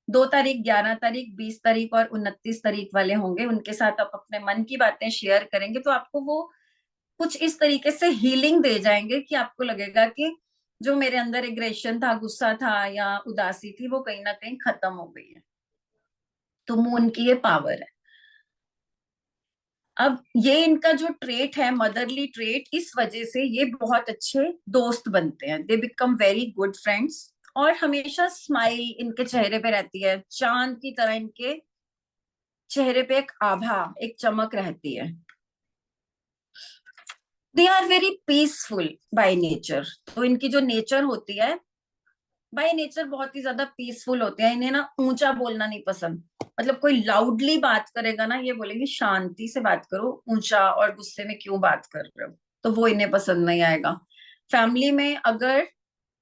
2 तारीख, 11 तारीख, 20 तारीख और 29 तारीख वाले होंगे, उनके साथ आप अपने मन की बातें शेयर करेंगे तो आपको वो कुछ इस तरीके से हीलिंग दे जाएंगे कि आपको लगेगा कि जो मेरे अंदर एग्रेशन था, गुस्सा था या उदासी थी, वो कहीं ना कहीं खत्म हो गई है। तो मून की ये पावर है। अब ये इनका जो ट्रेट है, मदरली ट्रेट, इस वजह से ये बहुत अच्छे दोस्त बनते हैं। They become very good friends. और हमेशा स्माइल इनके चेहरे पे रहती है, चांद की तरह इनके चेहरे पे एक आभा, एक चमक रहती है। They are very peaceful by nature. तो इनकी जो नेचर होती है बाय नेचर बहुत ही ज्यादा पीसफुल होते हैं। इन्हें ना ऊंचा बोलना नहीं पसंद। मतलब कोई लाउडली बात करेगा ना, ये बोलेंगे शांति से बात करो, ऊंचा और गुस्से में क्यों बात कर रहे हो। तो वो इन्हें पसंद नहीं आएगा। फैमिली में अगर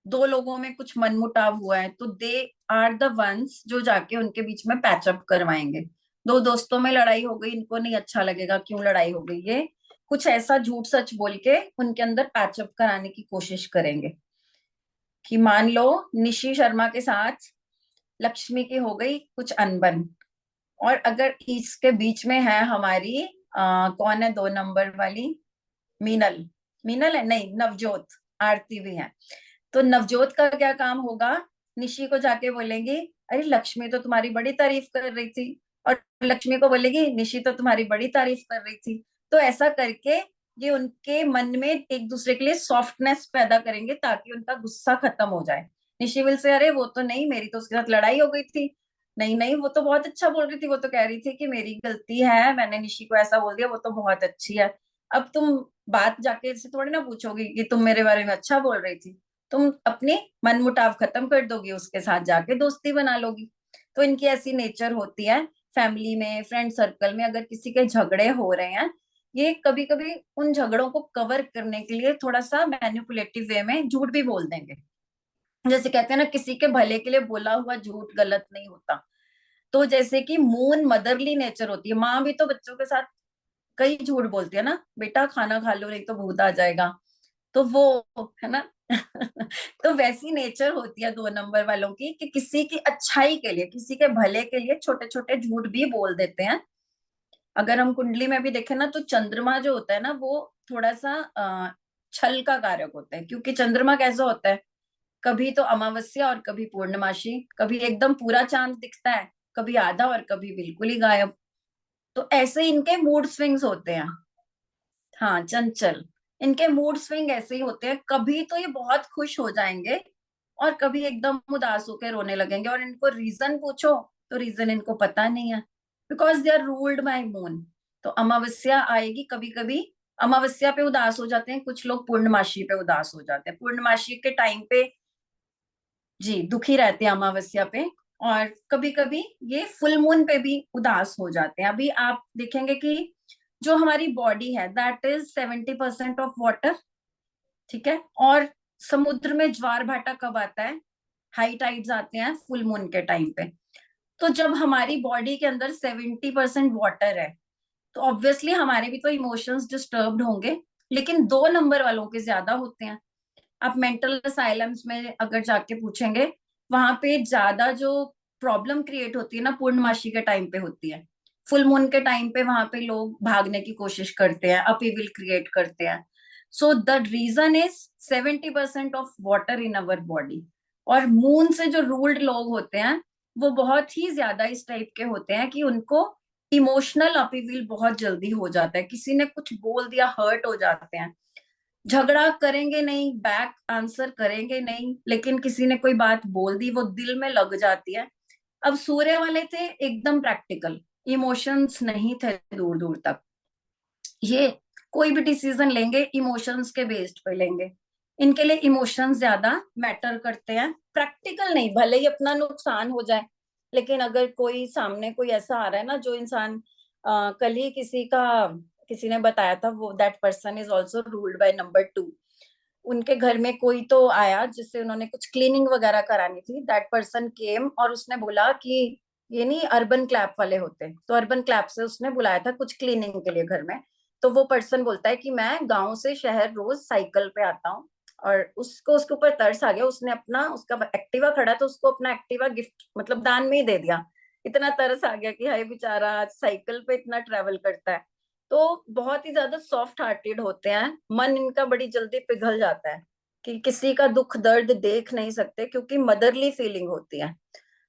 दो लोगों में कुछ मनमुटाव हुआ है तो दे आर द वंस जो जाके उनके बीच में पैचअप करवाएंगे। दो दोस्तों में लड़ाई हो गई, इनको नहीं अच्छा लगेगा क्यों लड़ाई हो गई, ये कुछ ऐसा झूठ सच बोल के उनके अंदर पैचअप कराने की कोशिश करेंगे। कि मान लो निशी शर्मा के साथ लक्ष्मी की हो गई कुछ अनबन, और अगर इसके बीच में है हमारी कौन है 2 नंबर वाली, मीनल। मीनल है नहीं, नवजोत। आरती भी है। तो नवजोत का क्या काम होगा, निशी को जाके बोलेंगी अरे लक्ष्मी तो तुम्हारी बड़ी तारीफ कर रही थी, और लक्ष्मी को बोलेगी निशी तो तुम्हारी बड़ी तारीफ कर रही थी। तो ऐसा करके ये उनके मन में एक दूसरे के लिए सॉफ्टनेस पैदा करेंगे ताकि उनका गुस्सा खत्म हो जाए। निशी विल से अरे वो तो नहीं, मेरी तो उसके साथ लड़ाई हो गई थी। नहीं नहीं, वो तो बहुत अच्छा बोल रही थी, वो तो कह रही थी कि मेरी गलती है, मैंने निशी को ऐसा बोल दिया, वो तो बहुत अच्छी है। अब तुम बात जाके से थोड़ी ना पूछोगी कि तुम मेरे बारे में अच्छा बोल रही थी, तुम अपने मनमुटाव खत्म कर दोगी, उसके साथ जाके दोस्ती बना लोगी। तो इनकी ऐसी नेचर होती है। फैमिली में, फ्रेंड सर्कल में अगर किसी के झगड़े हो रहे हैं, ये कभी कभी उन झगड़ों को कवर करने के लिए थोड़ा सा मैनिपुलेटिव वे में झूठ भी बोल देंगे। जैसे कहते हैं ना, किसी के भले के लिए बोला हुआ झूठ गलत नहीं होता। तो जैसे कि मून मदरली नेचर होती है, माँ भी तो बच्चों के साथ कई झूठ बोलती है ना, बेटा खाना खा लो नहीं तो भूत आ जाएगा। तो वो है ना। तो वैसी नेचर होती है 2 नंबर वालों की कि किसी की अच्छाई के लिए, किसी के भले के लिए छोटे छोटे झूठ भी बोल देते हैं। अगर हम कुंडली में भी देखें ना, तो चंद्रमा जो होता है ना, वो थोड़ा सा छल का कारक होता है। क्योंकि चंद्रमा कैसा होता है, कभी तो अमावस्या और कभी पूर्णमासी, कभी एकदम पूरा चांद दिखता है, कभी आधा और कभी बिल्कुल ही गायब। तो ऐसे इनके मूड स्विंग्स होते हैं। हाँ, चंचल। इनके मूड स्विंग ऐसे ही होते हैं, कभी तो ये बहुत खुश हो जाएंगे और कभी एकदम उदास होकर रोने लगेंगे, और इनको रीजन पूछो तो रीजन इनको पता नहीं है। Because they are ruled by moon. तो अमावस्या आएगी, कभी कभी अमावस्या पे उदास हो जाते हैं कुछ लोग, पूर्णमासी पे उदास हो जाते हैं। पूर्णमासी के टाइम पे जी दुखी रहते हैं अमावस्या पे, और कभी कभी ये फुल मून पे भी उदास हो जाते हैं। अभी आप देखेंगे कि जो हमारी बॉडी है दैट इज 70% ऑफ वाटर। ठीक है। और समुद्र में ज्वार भाटा कब आता है, हाई टाइड्स आते हैं फुल मून के टाइम पे। तो जब हमारी बॉडी के अंदर 70% वाटर है, तो ऑब्वियसली हमारे भी तो इमोशंस डिस्टर्ब्ड होंगे। लेकिन 2 नंबर वालों के ज्यादा होते हैं। आप मेंटल असाइलम्स में अगर जाके पूछेंगे, वहां पे ज्यादा जो प्रॉब्लम क्रिएट होती है ना, पूर्णमासी के टाइम पे होती है। फुल मून के टाइम पे वहां पे लोग भागने की कोशिश करते हैं, अपीविल क्रिएट करते हैं। So the reason is 70% of water in our body. और मून से जो रूल्ड लोग होते हैं, वो बहुत ही ज्यादा इस टाइप के होते हैं कि उनको इमोशनल अपीविल बहुत जल्दी हो जाता है। किसी ने कुछ बोल दिया, हर्ट हो जाते हैं। झगड़ा करेंगे नहीं, बैक आंसर करेंगे नहीं, लेकिन किसी ने कोई बात बोल दी, वो दिल में लग जाती है। अब सूर्य वाले थे एकदम प्रैक्टिकल, इमोशंस नहीं थे दूर दूर तक। ये कोई भी डिसीजन लेंगे इमोशंस के बेस्ड पे लेंगे। इनके लिए इमोशंस ज्यादा मैटर करते हैं, प्रैक्टिकल नहीं। भले ही अपना नुकसान हो जाए, लेकिन अगर कोई सामने कोई ऐसा आ रहा है ना, जो इंसान कल ही किसी ने बताया था, वो that person is also ruled by number 2। उनके घर में कोई तो आया जिससे उन्होंने कुछ क्लीनिंग वगैरह करानी थी। दैट पर्सन केम और उसने बोला कि ये नहीं अर्बन क्लैप वाले होते, तो अर्बन क्लैप से उसने बुलाया था कुछ क्लीनिंग के लिए घर में। तो वो पर्सन बोलता है कि मैं गांव से शहर रोज साइकिल पे आता हूँ। और उसको उसके ऊपर तरस आ गया, उसने अपना उसका एक्टिवा खड़ा तो उसको अपना एक्टिवा गिफ्ट मतलब दान में ही दे दिया। इतना तरस आ गया कि हाय बेचारा आज साइकिल पे इतना ट्रेवल करता है। तो बहुत ही ज्यादा सॉफ्ट हार्टेड होते हैं, मन इनका बड़ी जल्दी पिघल जाता है कि किसी का दुख दर्द देख नहीं सकते, क्योंकि मदरली फीलिंग होती है।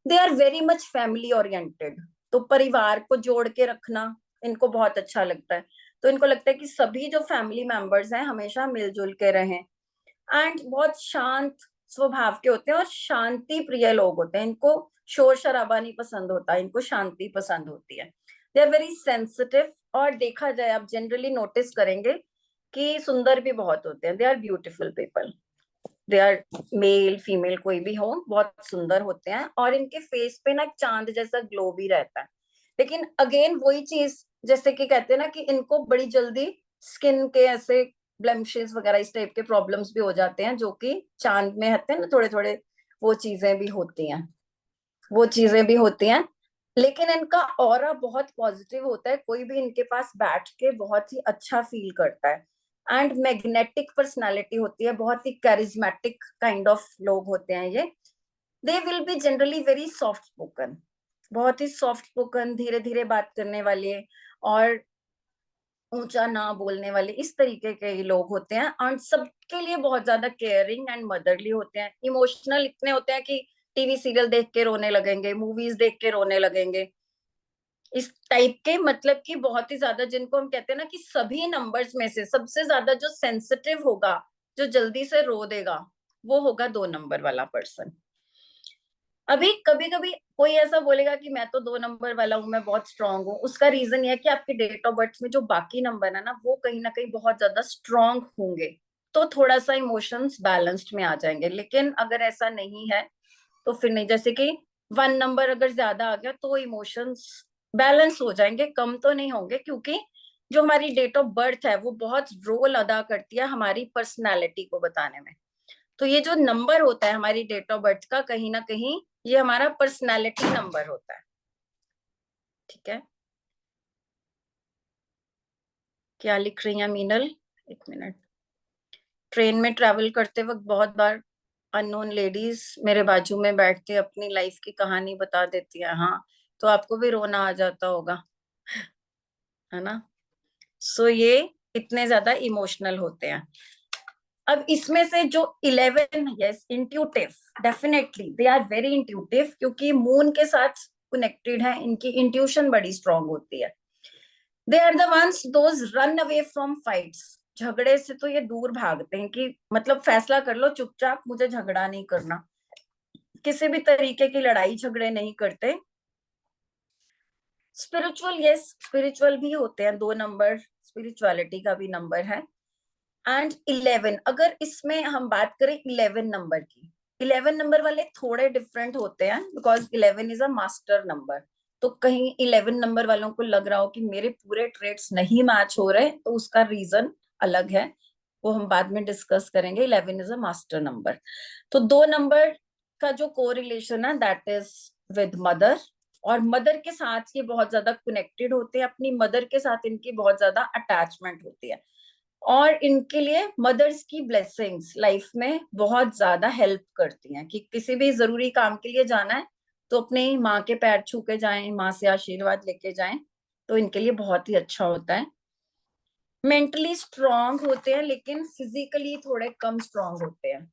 They are very much family oriented. तो परिवार को जोड़ के रखना इनको बहुत अच्छा लगता है। तो इनको लगता है कि सभी जो फैमिली मेंबर्स हैं हमेशा मिलजुल के रहें। एंड बहुत शांत स्वभाव के होते हैं और शांति प्रिय लोग होते हैं। इनको शोर शराबा नहीं पसंद होता, इनको शांति पसंद होती है। They are very sensitive. और देखा जाए, आप जनरली नोटिस करेंगे कि सुंदर भी बहुत होते हैं, they are beautiful people, they are male female कोई भी हो, बहुत सुंदर होते हैं और इनके फेस पे ना एक चांद जैसा ग्लो भी रहता है। लेकिन अगेन वही चीज, जैसे कि कहते हैं ना कि इनको बड़ी जल्दी स्किन के ऐसे ब्लेमिशेस वगैरह इस टाइप के प्रॉब्लम्स भी हो जाते हैं, जो कि चांद में होते हैं ना थोड़े थोड़े, वो चीजें भी होती हैं, वो चीजें भी होती हैं। लेकिन इनका ऑरा बहुत पॉजिटिव होता है, कोई भी इनके पास बैठ के बहुत ही अच्छा फील करता है। एंड मैग्नेटिक पर्सनालिटी होती है, बहुत ही कैरिज्मेटिक काइंड ऑफ लोग होते हैं ये। दे will be generally very soft spoken, बहुत ही सॉफ्ट स्पोकन, धीरे धीरे बात करने वाले और ऊंचा ना बोलने वाले, इस तरीके के ये लोग होते हैं। और सबके लिए बहुत ज्यादा केयरिंग एंड मदरली होते हैं। इमोशनल इतने होते हैं कि टीवी सीरियल देख के रोने लगेंगे, मूवीज देख के रोने लगेंगे, इस टाइप के। मतलब कि बहुत ही ज्यादा, जिनको हम कहते हैं ना कि सभी नंबर्स में से सबसे ज्यादा जो सेंसिटिव होगा, जो जल्दी से रो देगा, वो होगा 2 नंबर वाला पर्सन। अभी कभी कभी कोई ऐसा बोलेगा कि मैं तो 2 नंबर वाला हूँ, मैं बहुत स्ट्रांग हूँ। उसका रीजन ये है कि आपके डेट ऑफ बर्थ में जो बाकी नंबर है ना, वो कहीं ना कहीं बहुत ज्यादा स्ट्रांग होंगे, तो थोड़ा सा इमोशंस बैलेंस्ड में आ जाएंगे। लेकिन अगर ऐसा नहीं है तो फिर नहीं। जैसे कि 1 नंबर अगर ज्यादा आ गया तो इमोशंस बैलेंस हो जाएंगे, कम तो नहीं होंगे, क्योंकि जो हमारी डेट ऑफ बर्थ है वो बहुत रोल अदा करती है हमारी पर्सनालिटी को बताने में। तो ये जो नंबर होता है हमारी डेट ऑफ बर्थ का, कहीं ना कहीं ये हमारा पर्सनालिटी नंबर होता है। ठीक है, क्या लिख रही है मीनल? 1 मिनट। ट्रेन में ट्रैवल करते वक्त बहुत बार अननोन लेडीज मेरे बाजू में बैठ के अपनी लाइफ की कहानी बता देती है। हाँ, तो आपको भी रोना आ जाता होगा, है ना? सो ये इतने ज्यादा इमोशनल होते हैं। अब इसमें से जो 11, yes, intuitive, definitely they are very intuitive, क्योंकि मून के साथ कनेक्टेड है, इनकी इंट्यूशन बड़ी स्ट्रांग होती है। They are the ones those run away from fights, झगड़े से तो ये दूर भागते हैं कि मतलब फैसला कर लो चुपचाप, मुझे झगड़ा नहीं करना, किसी भी तरीके की लड़ाई झगड़े नहीं करते। स्पिरिचुअल, यस, स्पिरिचुअल भी होते हैं। 2 नंबर स्पिरिचुअलिटी का भी नंबर है। एंड 11, अगर इसमें हम बात करें 11 नंबर की, 11 नंबर वाले थोड़े डिफरेंट होते हैं, because 11 is a master number. तो कहीं 11 नंबर वालों को लग रहा हो कि मेरे पूरे ट्रेड्स नहीं मैच हो रहे, तो उसका रीजन अलग है, वो हम बाद में डिस्कस करेंगे। 11 इज अ मास्टर नंबर। तो 2 नंबर का जो कोरिलेशन है दैट इज विद मदर, और मदर के साथ ये बहुत ज्यादा कनेक्टेड होते हैं, अपनी मदर के साथ इनकी बहुत ज्यादा अटैचमेंट होती है। और इनके लिए मदर्स की ब्लेसिंग्स लाइफ में बहुत ज्यादा हेल्प करती हैं, कि किसी भी जरूरी काम के लिए जाना है तो अपनी माँ के पैर छू के जाएं, माँ से आशीर्वाद लेके जाएं, तो इनके लिए बहुत ही अच्छा होता है। मेंटली स्ट्रांग होते हैं, लेकिन फिजिकली थोड़े कम स्ट्रांग होते हैं।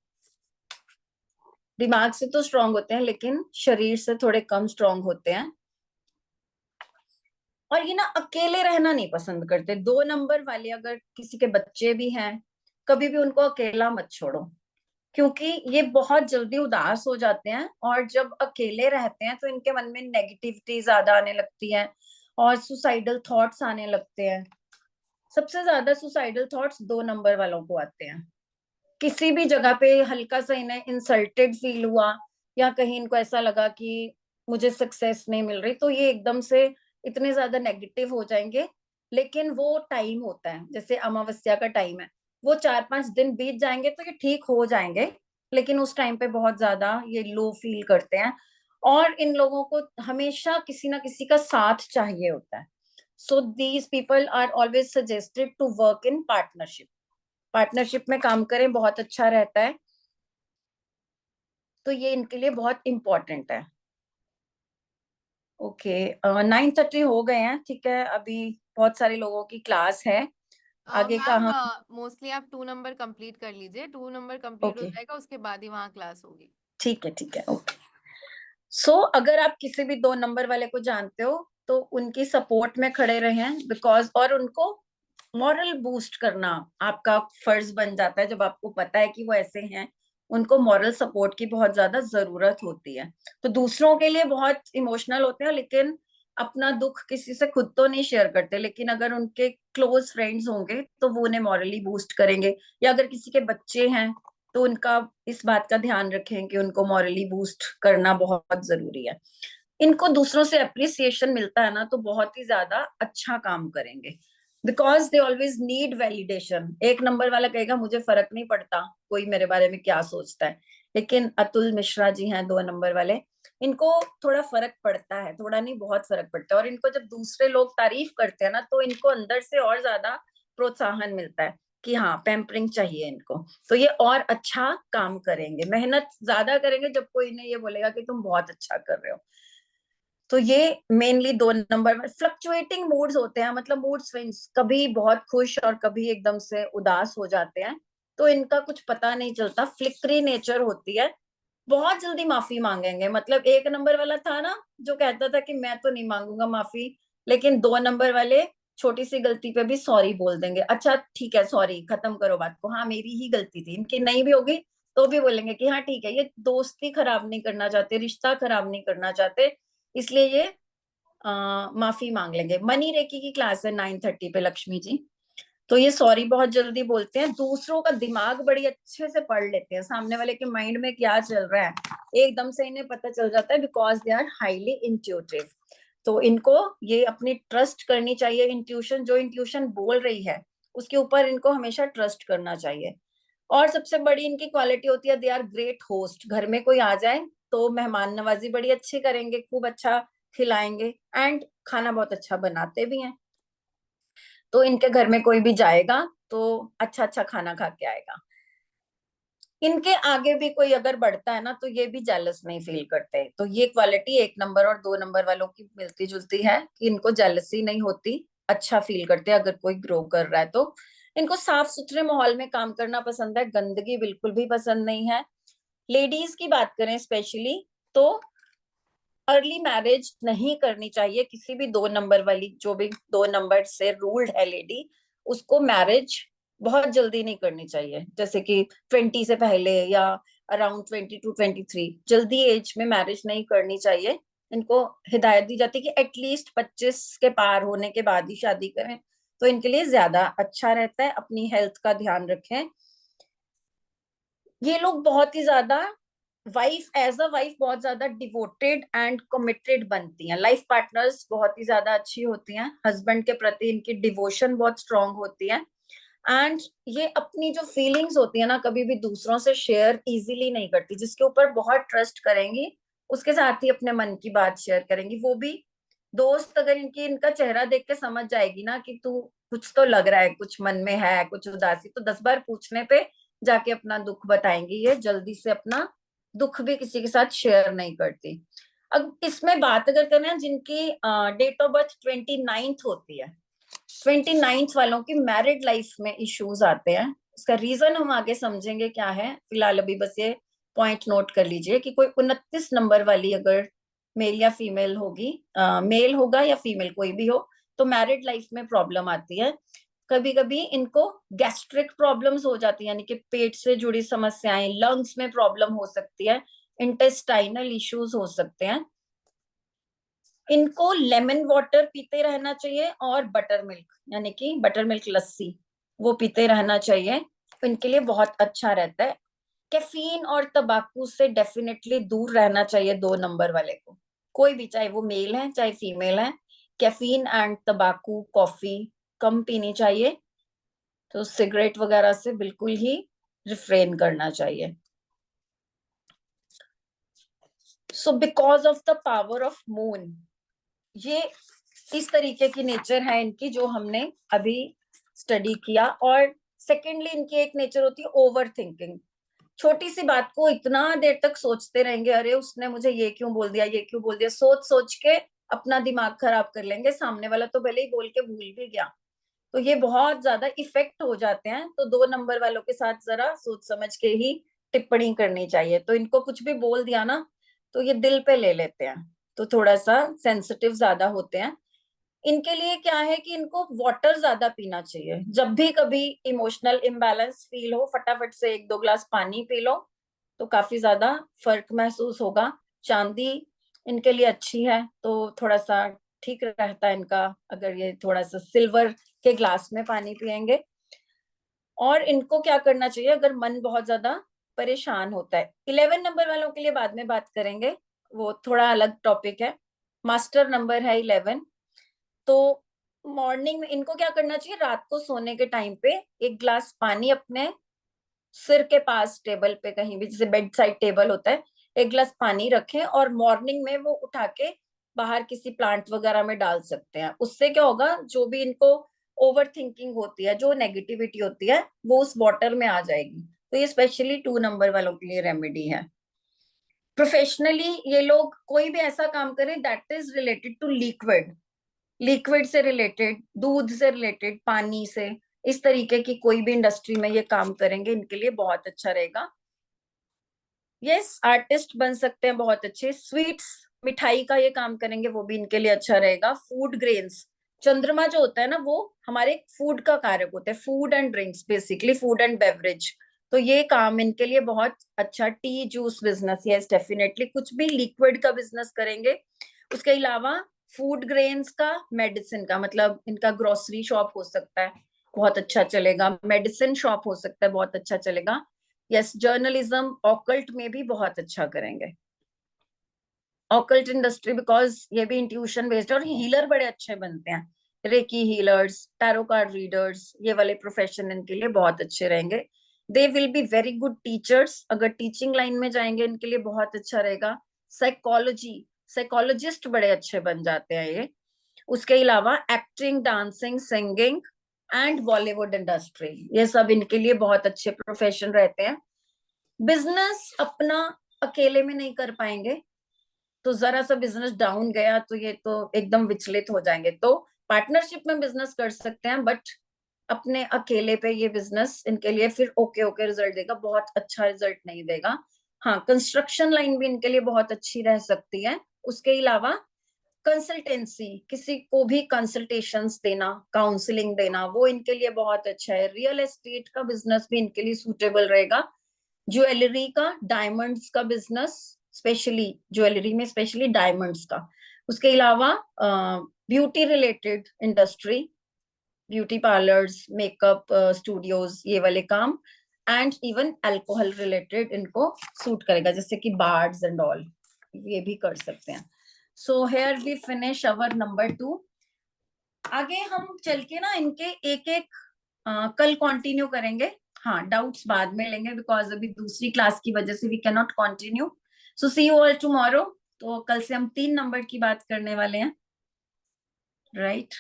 दिमाग से तो स्ट्रांग होते हैं, लेकिन शरीर से थोड़े कम स्ट्रांग होते हैं। और ये ना अकेले रहना नहीं पसंद करते। 2 नंबर वाले अगर किसी के बच्चे भी हैं, कभी भी उनको अकेला मत छोड़ो, क्योंकि ये बहुत जल्दी उदास हो जाते हैं, और जब अकेले रहते हैं तो इनके मन में नेगेटिविटी ज्यादा आने लगती है और सुसाइडल थॉट्स आने लगते हैं। सबसे ज्यादा सुसाइडल थॉट्स 2 नंबर वालों को आते हैं। किसी भी जगह पे हल्का सा इन्हें इंसल्टेड फील हुआ, या कहीं इनको ऐसा लगा कि मुझे सक्सेस नहीं मिल रही, तो ये एकदम से इतने ज्यादा नेगेटिव हो जाएंगे। लेकिन वो टाइम होता है, जैसे अमावस्या का टाइम है, वो 4-5 दिन बीत जाएंगे तो ये ठीक हो जाएंगे। लेकिन उस टाइम पे बहुत ज्यादा ये लो फील करते हैं, और इन लोगों को हमेशा किसी ना किसी का साथ चाहिए होता है। So these people are always suggested to work in partnership. Partnership में काम करें, बहुत अच्छा रहता है। तो ये इनके लिए बहुत इंपॉर्टेंट है। ओके, 9:30 हो गए हैं, ठीक है, अभी बहुत सारे लोगों की क्लास है। आगे का मैम, हम, मोस्टली आप 2 नंबर कंप्लीट कर लीजिए, 2 नंबर कंप्लीट हो ओके, जाएगा उसके बाद ही वहाँ क्लास होगी। ठीक है, ठीक है, ओके। सो अगर आप किसी भी 2 नंबर वाले को जानते हो तो उनकी सपोर्ट में खड़े रहें, बिकॉज और उनको मॉरल बूस्ट करना आपका फर्ज बन जाता है। जब आपको पता है कि वो ऐसे हैं, उनको मॉरल सपोर्ट की बहुत ज्यादा जरूरत होती है। तो दूसरों के लिए बहुत इमोशनल होते हैं, लेकिन अपना दुख किसी से खुद तो नहीं शेयर करते, लेकिन अगर उनके क्लोज फ्रेंड्स होंगे तो वो उन्हें मॉरली बूस्ट करेंगे, या अगर किसी के बच्चे हैं तो उनका इस बात का ध्यान रखें कि उनको मॉरली बूस्ट करना बहुत जरूरी है। इनको दूसरों से अप्रिसिएशन मिलता है ना तो बहुत ही ज्यादा अच्छा काम करेंगे, because they always need validation. एक नंबर वाला कहेगा मुझे फर्क नहीं पड़ता कोई मेरे बारे में क्या सोचता है, लेकिन अतुल मिश्रा जी हैं 2 नंबर वाले, इनको थोड़ा फर्क पड़ता है, थोड़ा नहीं बहुत फर्क पड़ता है। और इनको जब दूसरे लोग तारीफ करते हैं ना तो इनको अंदर से और ज्यादा प्रोत्साहन मिलता है कि हाँ पैम्परिंग चाहिए इनको, तो ये और अच्छा काम करेंगे, मेहनत ज्यादा करेंगे जब कोई इन्हें ये बोलेगा कि तुम बहुत अच्छा कर रहे हो। तो ये मेनली 2 नंबर में फ्लक्चुएटिंग मूड्स होते हैं, मतलब मूड स्विंग्स, कभी बहुत खुश और कभी एकदम से उदास हो जाते हैं, तो इनका कुछ पता नहीं चलता, फ्लिकरी नेचर होती है, बहुत जल्दी माफी मांगेंगे। मतलब 1 नंबर वाला था ना जो कहता था कि मैं तो नहीं मांगूंगा माफी, लेकिन 2 नंबर वाले छोटी सी गलती पे भी सॉरी बोल देंगे, अच्छा ठीक है सॉरी खत्म करो बात को, हाँ मेरी ही गलती थी, इनकी नहीं भी होगी तो भी बोलेंगे कि हाँ ठीक है, ये दोस्ती खराब नहीं करना चाहते, रिश्ता खराब नहीं करना चाहते, इसलिए ये माफी मांग लेंगे। मनी रेकी की क्लास है 9:30 पे लक्ष्मी जी, तो ये सॉरी बहुत जल्दी बोलते हैं, दूसरों का दिमाग बड़ी अच्छे से पढ़ लेते हैं, सामने वाले के माइंड में क्या चल रहा है एकदम से इन्हें पता चल जाता है, because they are highly intuitive. तो इनको ये अपनी ट्रस्ट करनी चाहिए, इंट्यूशन, जो इंट्यूशन बोल रही है उसके ऊपर इनको हमेशा ट्रस्ट करना चाहिए। और सबसे बड़ी इनकी क्वालिटी होती है दे आर ग्रेट होस्ट, घर में कोई आ जाए तो मेहमान नवाजी बड़ी अच्छी करेंगे, खूब अच्छा खिलाएंगे, एंड खाना बहुत अच्छा बनाते भी हैं, तो इनके घर में कोई भी जाएगा तो अच्छा अच्छा खाना खा के आएगा। इनके आगे भी कोई अगर बढ़ता है ना तो ये भी जेलस नहीं फील करते, तो ये क्वालिटी 1 नंबर और 2 नंबर वालों की मिलती जुलती है कि इनको जेलसी नहीं होती, अच्छा फील करते हैं अगर कोई ग्रो कर रहा है तो। इनको साफ सुथरे माहौल में काम करना पसंद है, गंदगी बिल्कुल भी पसंद नहीं है। लेडीज की बात करें स्पेशली तो अर्ली मैरिज नहीं करनी चाहिए, किसी भी 2 नंबर वाली, जो भी 2 नंबर से रूल्ड है लेडी, उसको मैरिज बहुत जल्दी नहीं करनी चाहिए, जैसे कि 20 से पहले या अराउंड 22-23, जल्दी एज में मैरिज नहीं करनी चाहिए। इनको हिदायत दी जाती है कि एटलीस्ट 25 के पार होने के बाद ही शादी करें, तो इनके लिए ज्यादा अच्छा रहता है। अपनी हेल्थ का ध्यान रखें। ये लोग बहुत ही ज्यादा वाइफ, एज अ वाइफ बहुत ज्यादा डिवोटेड एंड कमिटेड बनती हैं, लाइफ पार्टनर्स बहुत ही ज्यादा अच्छी होती हैं, हस्बैंड के प्रति इनकी डिवोशन बहुत स्ट्रांग होती है। एंड ये अपनी जो फीलिंग्स होती है ना कभी भी दूसरों से शेयर इजीली नहीं करती, जिसके ऊपर बहुत ट्रस्ट करेंगी उसके साथ ही अपने मन की बात शेयर करेंगी, वो भी दोस्त अगर इनकी, इनका चेहरा देख के समझ जाएगी ना कि तू कुछ तो लग रहा है, कुछ मन में है कुछ उदासी, तो 10 बार पूछने पे जाके अपना दुख बताएंगी, ये जल्दी से अपना दुख भी किसी के साथ शेयर नहीं करती। अब इसमें बात अगर करें जिनकी डेट ऑफ बर्थ 29th होती है, 29th वालों की मैरिड लाइफ में इश्यूज आते हैं, उसका रीजन हम आगे समझेंगे क्या है, फिलहाल अभी बस ये पॉइंट नोट कर लीजिए कि कोई 29 नंबर वाली अगर मेल या फीमेल होगी, मेल होगा या फीमेल कोई भी हो, तो मैरिड लाइफ में प्रॉब्लम आती है। कभी कभी इनको गैस्ट्रिक प्रॉब्लम्स हो जाती है, यानी कि पेट से जुड़ी समस्याएं, लंग्स में प्रॉब्लम हो सकती है, इंटेस्टाइनल इश्यूज हो सकते हैं। इनको लेमन वाटर पीते रहना चाहिए और बटर मिल्क, यानी कि बटर मिल्क लस्सी, वो पीते रहना चाहिए, तो इनके लिए बहुत अच्छा रहता है। कैफीन और तंबाकू से डेफिनेटली दूर रहना चाहिए 2 नंबर वाले को, कोई भी, चाहे वो मेल है चाहे फीमेल है। कैफीन एंड तंबाकू, कॉफी कम पीनी चाहिए, तो सिगरेट वगैरह से बिल्कुल ही रिफ्रेन करना चाहिए। So because of the power of moon, ये इस तरीके की नेचर है इनकी जो हमने अभी स्टडी किया। और सेकेंडली इनकी एक नेचर होती है ओवर थिंकिंग, छोटी सी बात को इतना देर तक सोचते रहेंगे, अरे उसने मुझे ये क्यों बोल दिया, ये क्यों बोल दिया, सोच सोच के अपना दिमाग खराब कर लेंगे, सामने वाला तो भले ही बोल के भूल भी गया, तो ये बहुत ज्यादा इफेक्ट हो जाते हैं। तो 2 नंबर वालों के साथ जरा सोच समझ के ही टिप्पणी करनी चाहिए, तो इनको कुछ भी बोल दिया ना तो ये दिल पे ले लेते हैं, तो थोड़ा सा सेंसिटिव ज्यादा होते हैं। इनके लिए क्या है कि इनको वाटर ज्यादा पीना चाहिए, जब भी कभी इमोशनल इम्बैलेंस फील हो फटाफट से 1-2 ग्लास पानी पी लो, तो काफी ज्यादा फर्क महसूस होगा। चांदी इनके लिए अच्छी है, तो थोड़ा सा ठीक रहता है इनका, अगर ये थोड़ा सा सिल्वर के ग्लास में पानी पियेंगे। और इनको क्या करना चाहिए अगर मन बहुत ज्यादा परेशान होता है, 11 नंबर वालों के लिए बाद में बात करेंगे, वो थोड़ा अलग टॉपिक है, मास्टर नंबर है 11। तो मॉर्निंग में इनको क्या करना चाहिए, रात को सोने के टाइम पे एक ग्लास पानी अपने सिर के पास, टेबल पे कहीं भी, जैसे बेड साइड टेबल होता है, एक गिलास पानी रखें और मॉर्निंग में वो उठा के बाहर किसी प्लांट वगैरह में डाल सकते हैं। उससे क्या होगा, जो भी इनको ओवर थिंकिंग होती है, जो नेगेटिविटी होती है, वो उस वाटर में आ जाएगी। तो ये स्पेशली 2 नंबर वालों के लिए रेमेडी है। प्रोफेशनली ये लोग कोई भी ऐसा काम करें that is related to liquid, liquid से रिलेटेड, दूध से रिलेटेड, पानी से, इस तरीके की कोई भी इंडस्ट्री में ये काम करेंगे, इनके लिए बहुत अच्छा रहेगा। यस, आर्टिस्ट बन सकते हैं बहुत अच्छे, स्वीट्स, मिठाई का ये काम करेंगे, वो भी इनके लिए अच्छा रहेगा। फूड ग्रेन्स, चंद्रमा जो होता है ना, वो हमारे फूड का कारक होता है, food and drinks, basically food and beverage. तो ये काम इनके लिए बहुत अच्छा, T juice business, yes definitely, कुछ भी लिक्विड का बिजनेस करेंगे। उसके अलावा फूड ग्रेन्स का, मेडिसिन का, मतलब इनका ग्रोसरी शॉप हो सकता है, बहुत अच्छा चलेगा, मेडिसिन शॉप हो सकता है, बहुत अच्छा चलेगा। यस, जर्नलिज्म, ऑकल्ट में भी बहुत अच्छा करेंगे, ऑकल्ट इंडस्ट्री, बिकॉज ये भी इंट्यूशन बेस्ड, और हीलर बड़े अच्छे बनते हैं, reiki healers, tarot card readers, ये वाले प्रोफेशन इनके लिए बहुत अच्छे रहेंगे। They will be very good teachers, अगर टीचिंग लाइन में जाएंगे इनके लिए बहुत अच्छा रहेगा। साइकोलॉजी, साइकोलॉजिस्ट बड़े अच्छे बन जाते हैं ये। उसके अलावा acting, dancing, singing and Bollywood industry, ये सब इनके लिए बहुत अच्छे प्रोफेशन रहते हैं। बिजनेस अपना अकेले में नहीं कर पाएंगे, तो जरा सा बिजनेस डाउन गया तो ये तो एकदम विचलित हो जाएंगे। तो पार्टनरशिप में बिजनेस कर सकते हैं, बट अपने अकेले पे ये बिजनेस इनके लिए फिर ओके ओके रिजल्ट देगा, बहुत अच्छा रिजल्ट नहीं देगा। हाँ, कंस्ट्रक्शन लाइन भी इनके लिए बहुत अच्छी रह सकती है। उसके अलावा कंसल्टेंसी, किसी को भी कंसल्टेशंस देना, काउंसलिंग देना, वो इनके लिए बहुत अच्छा है। रियल एस्टेट का बिजनेस भी इनके लिए सूटेबल रहेगा। ज्वेलरी का, डायमंड्स का बिजनेस, स्पेशली ज्वेलरी में स्पेशली डायमंड्स का। उसके अलावा beauty related industry, beauty parlours, makeup studios, ये वाले काम, एंड इवन अल्कोहल रिलेटेड इनको सूट करेगा, जैसे कि बार्स एंड ऑल, ये भी कर सकते हैं। So here we finish our number 2। आगे हम चल के ना इनके एक एक कल कंटिन्यू करेंगे। हाँ, डाउट्स बाद में लेंगे, बिकॉज अभी दूसरी क्लास की वजह से we can not continue. So see you all tomorrow. तो कल से हम 3 नंबर की बात करने वाले हैं, right?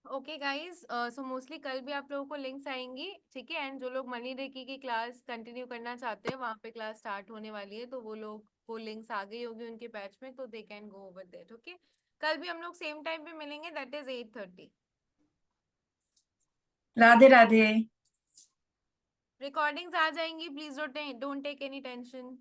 Okay guys, so mostly कल भी आप लोगों को लिंक्स आएंगी, ठीक है। एंड जो लोग मनी रेकी की क्लास कंटिन्यू करना चाहते हैं, वहाँ पे क्लास स्टार्ट होने वाली है, तो वो लोग को लिंक्स आ गई होगी उनके बैच में, तो they can go over that. Okay, कल भी हम लोग सेम टाइम पे मिलेंगे, that is 8:30। Radhe Radhe. Recordings आ जाएंगी, please don't take any tension.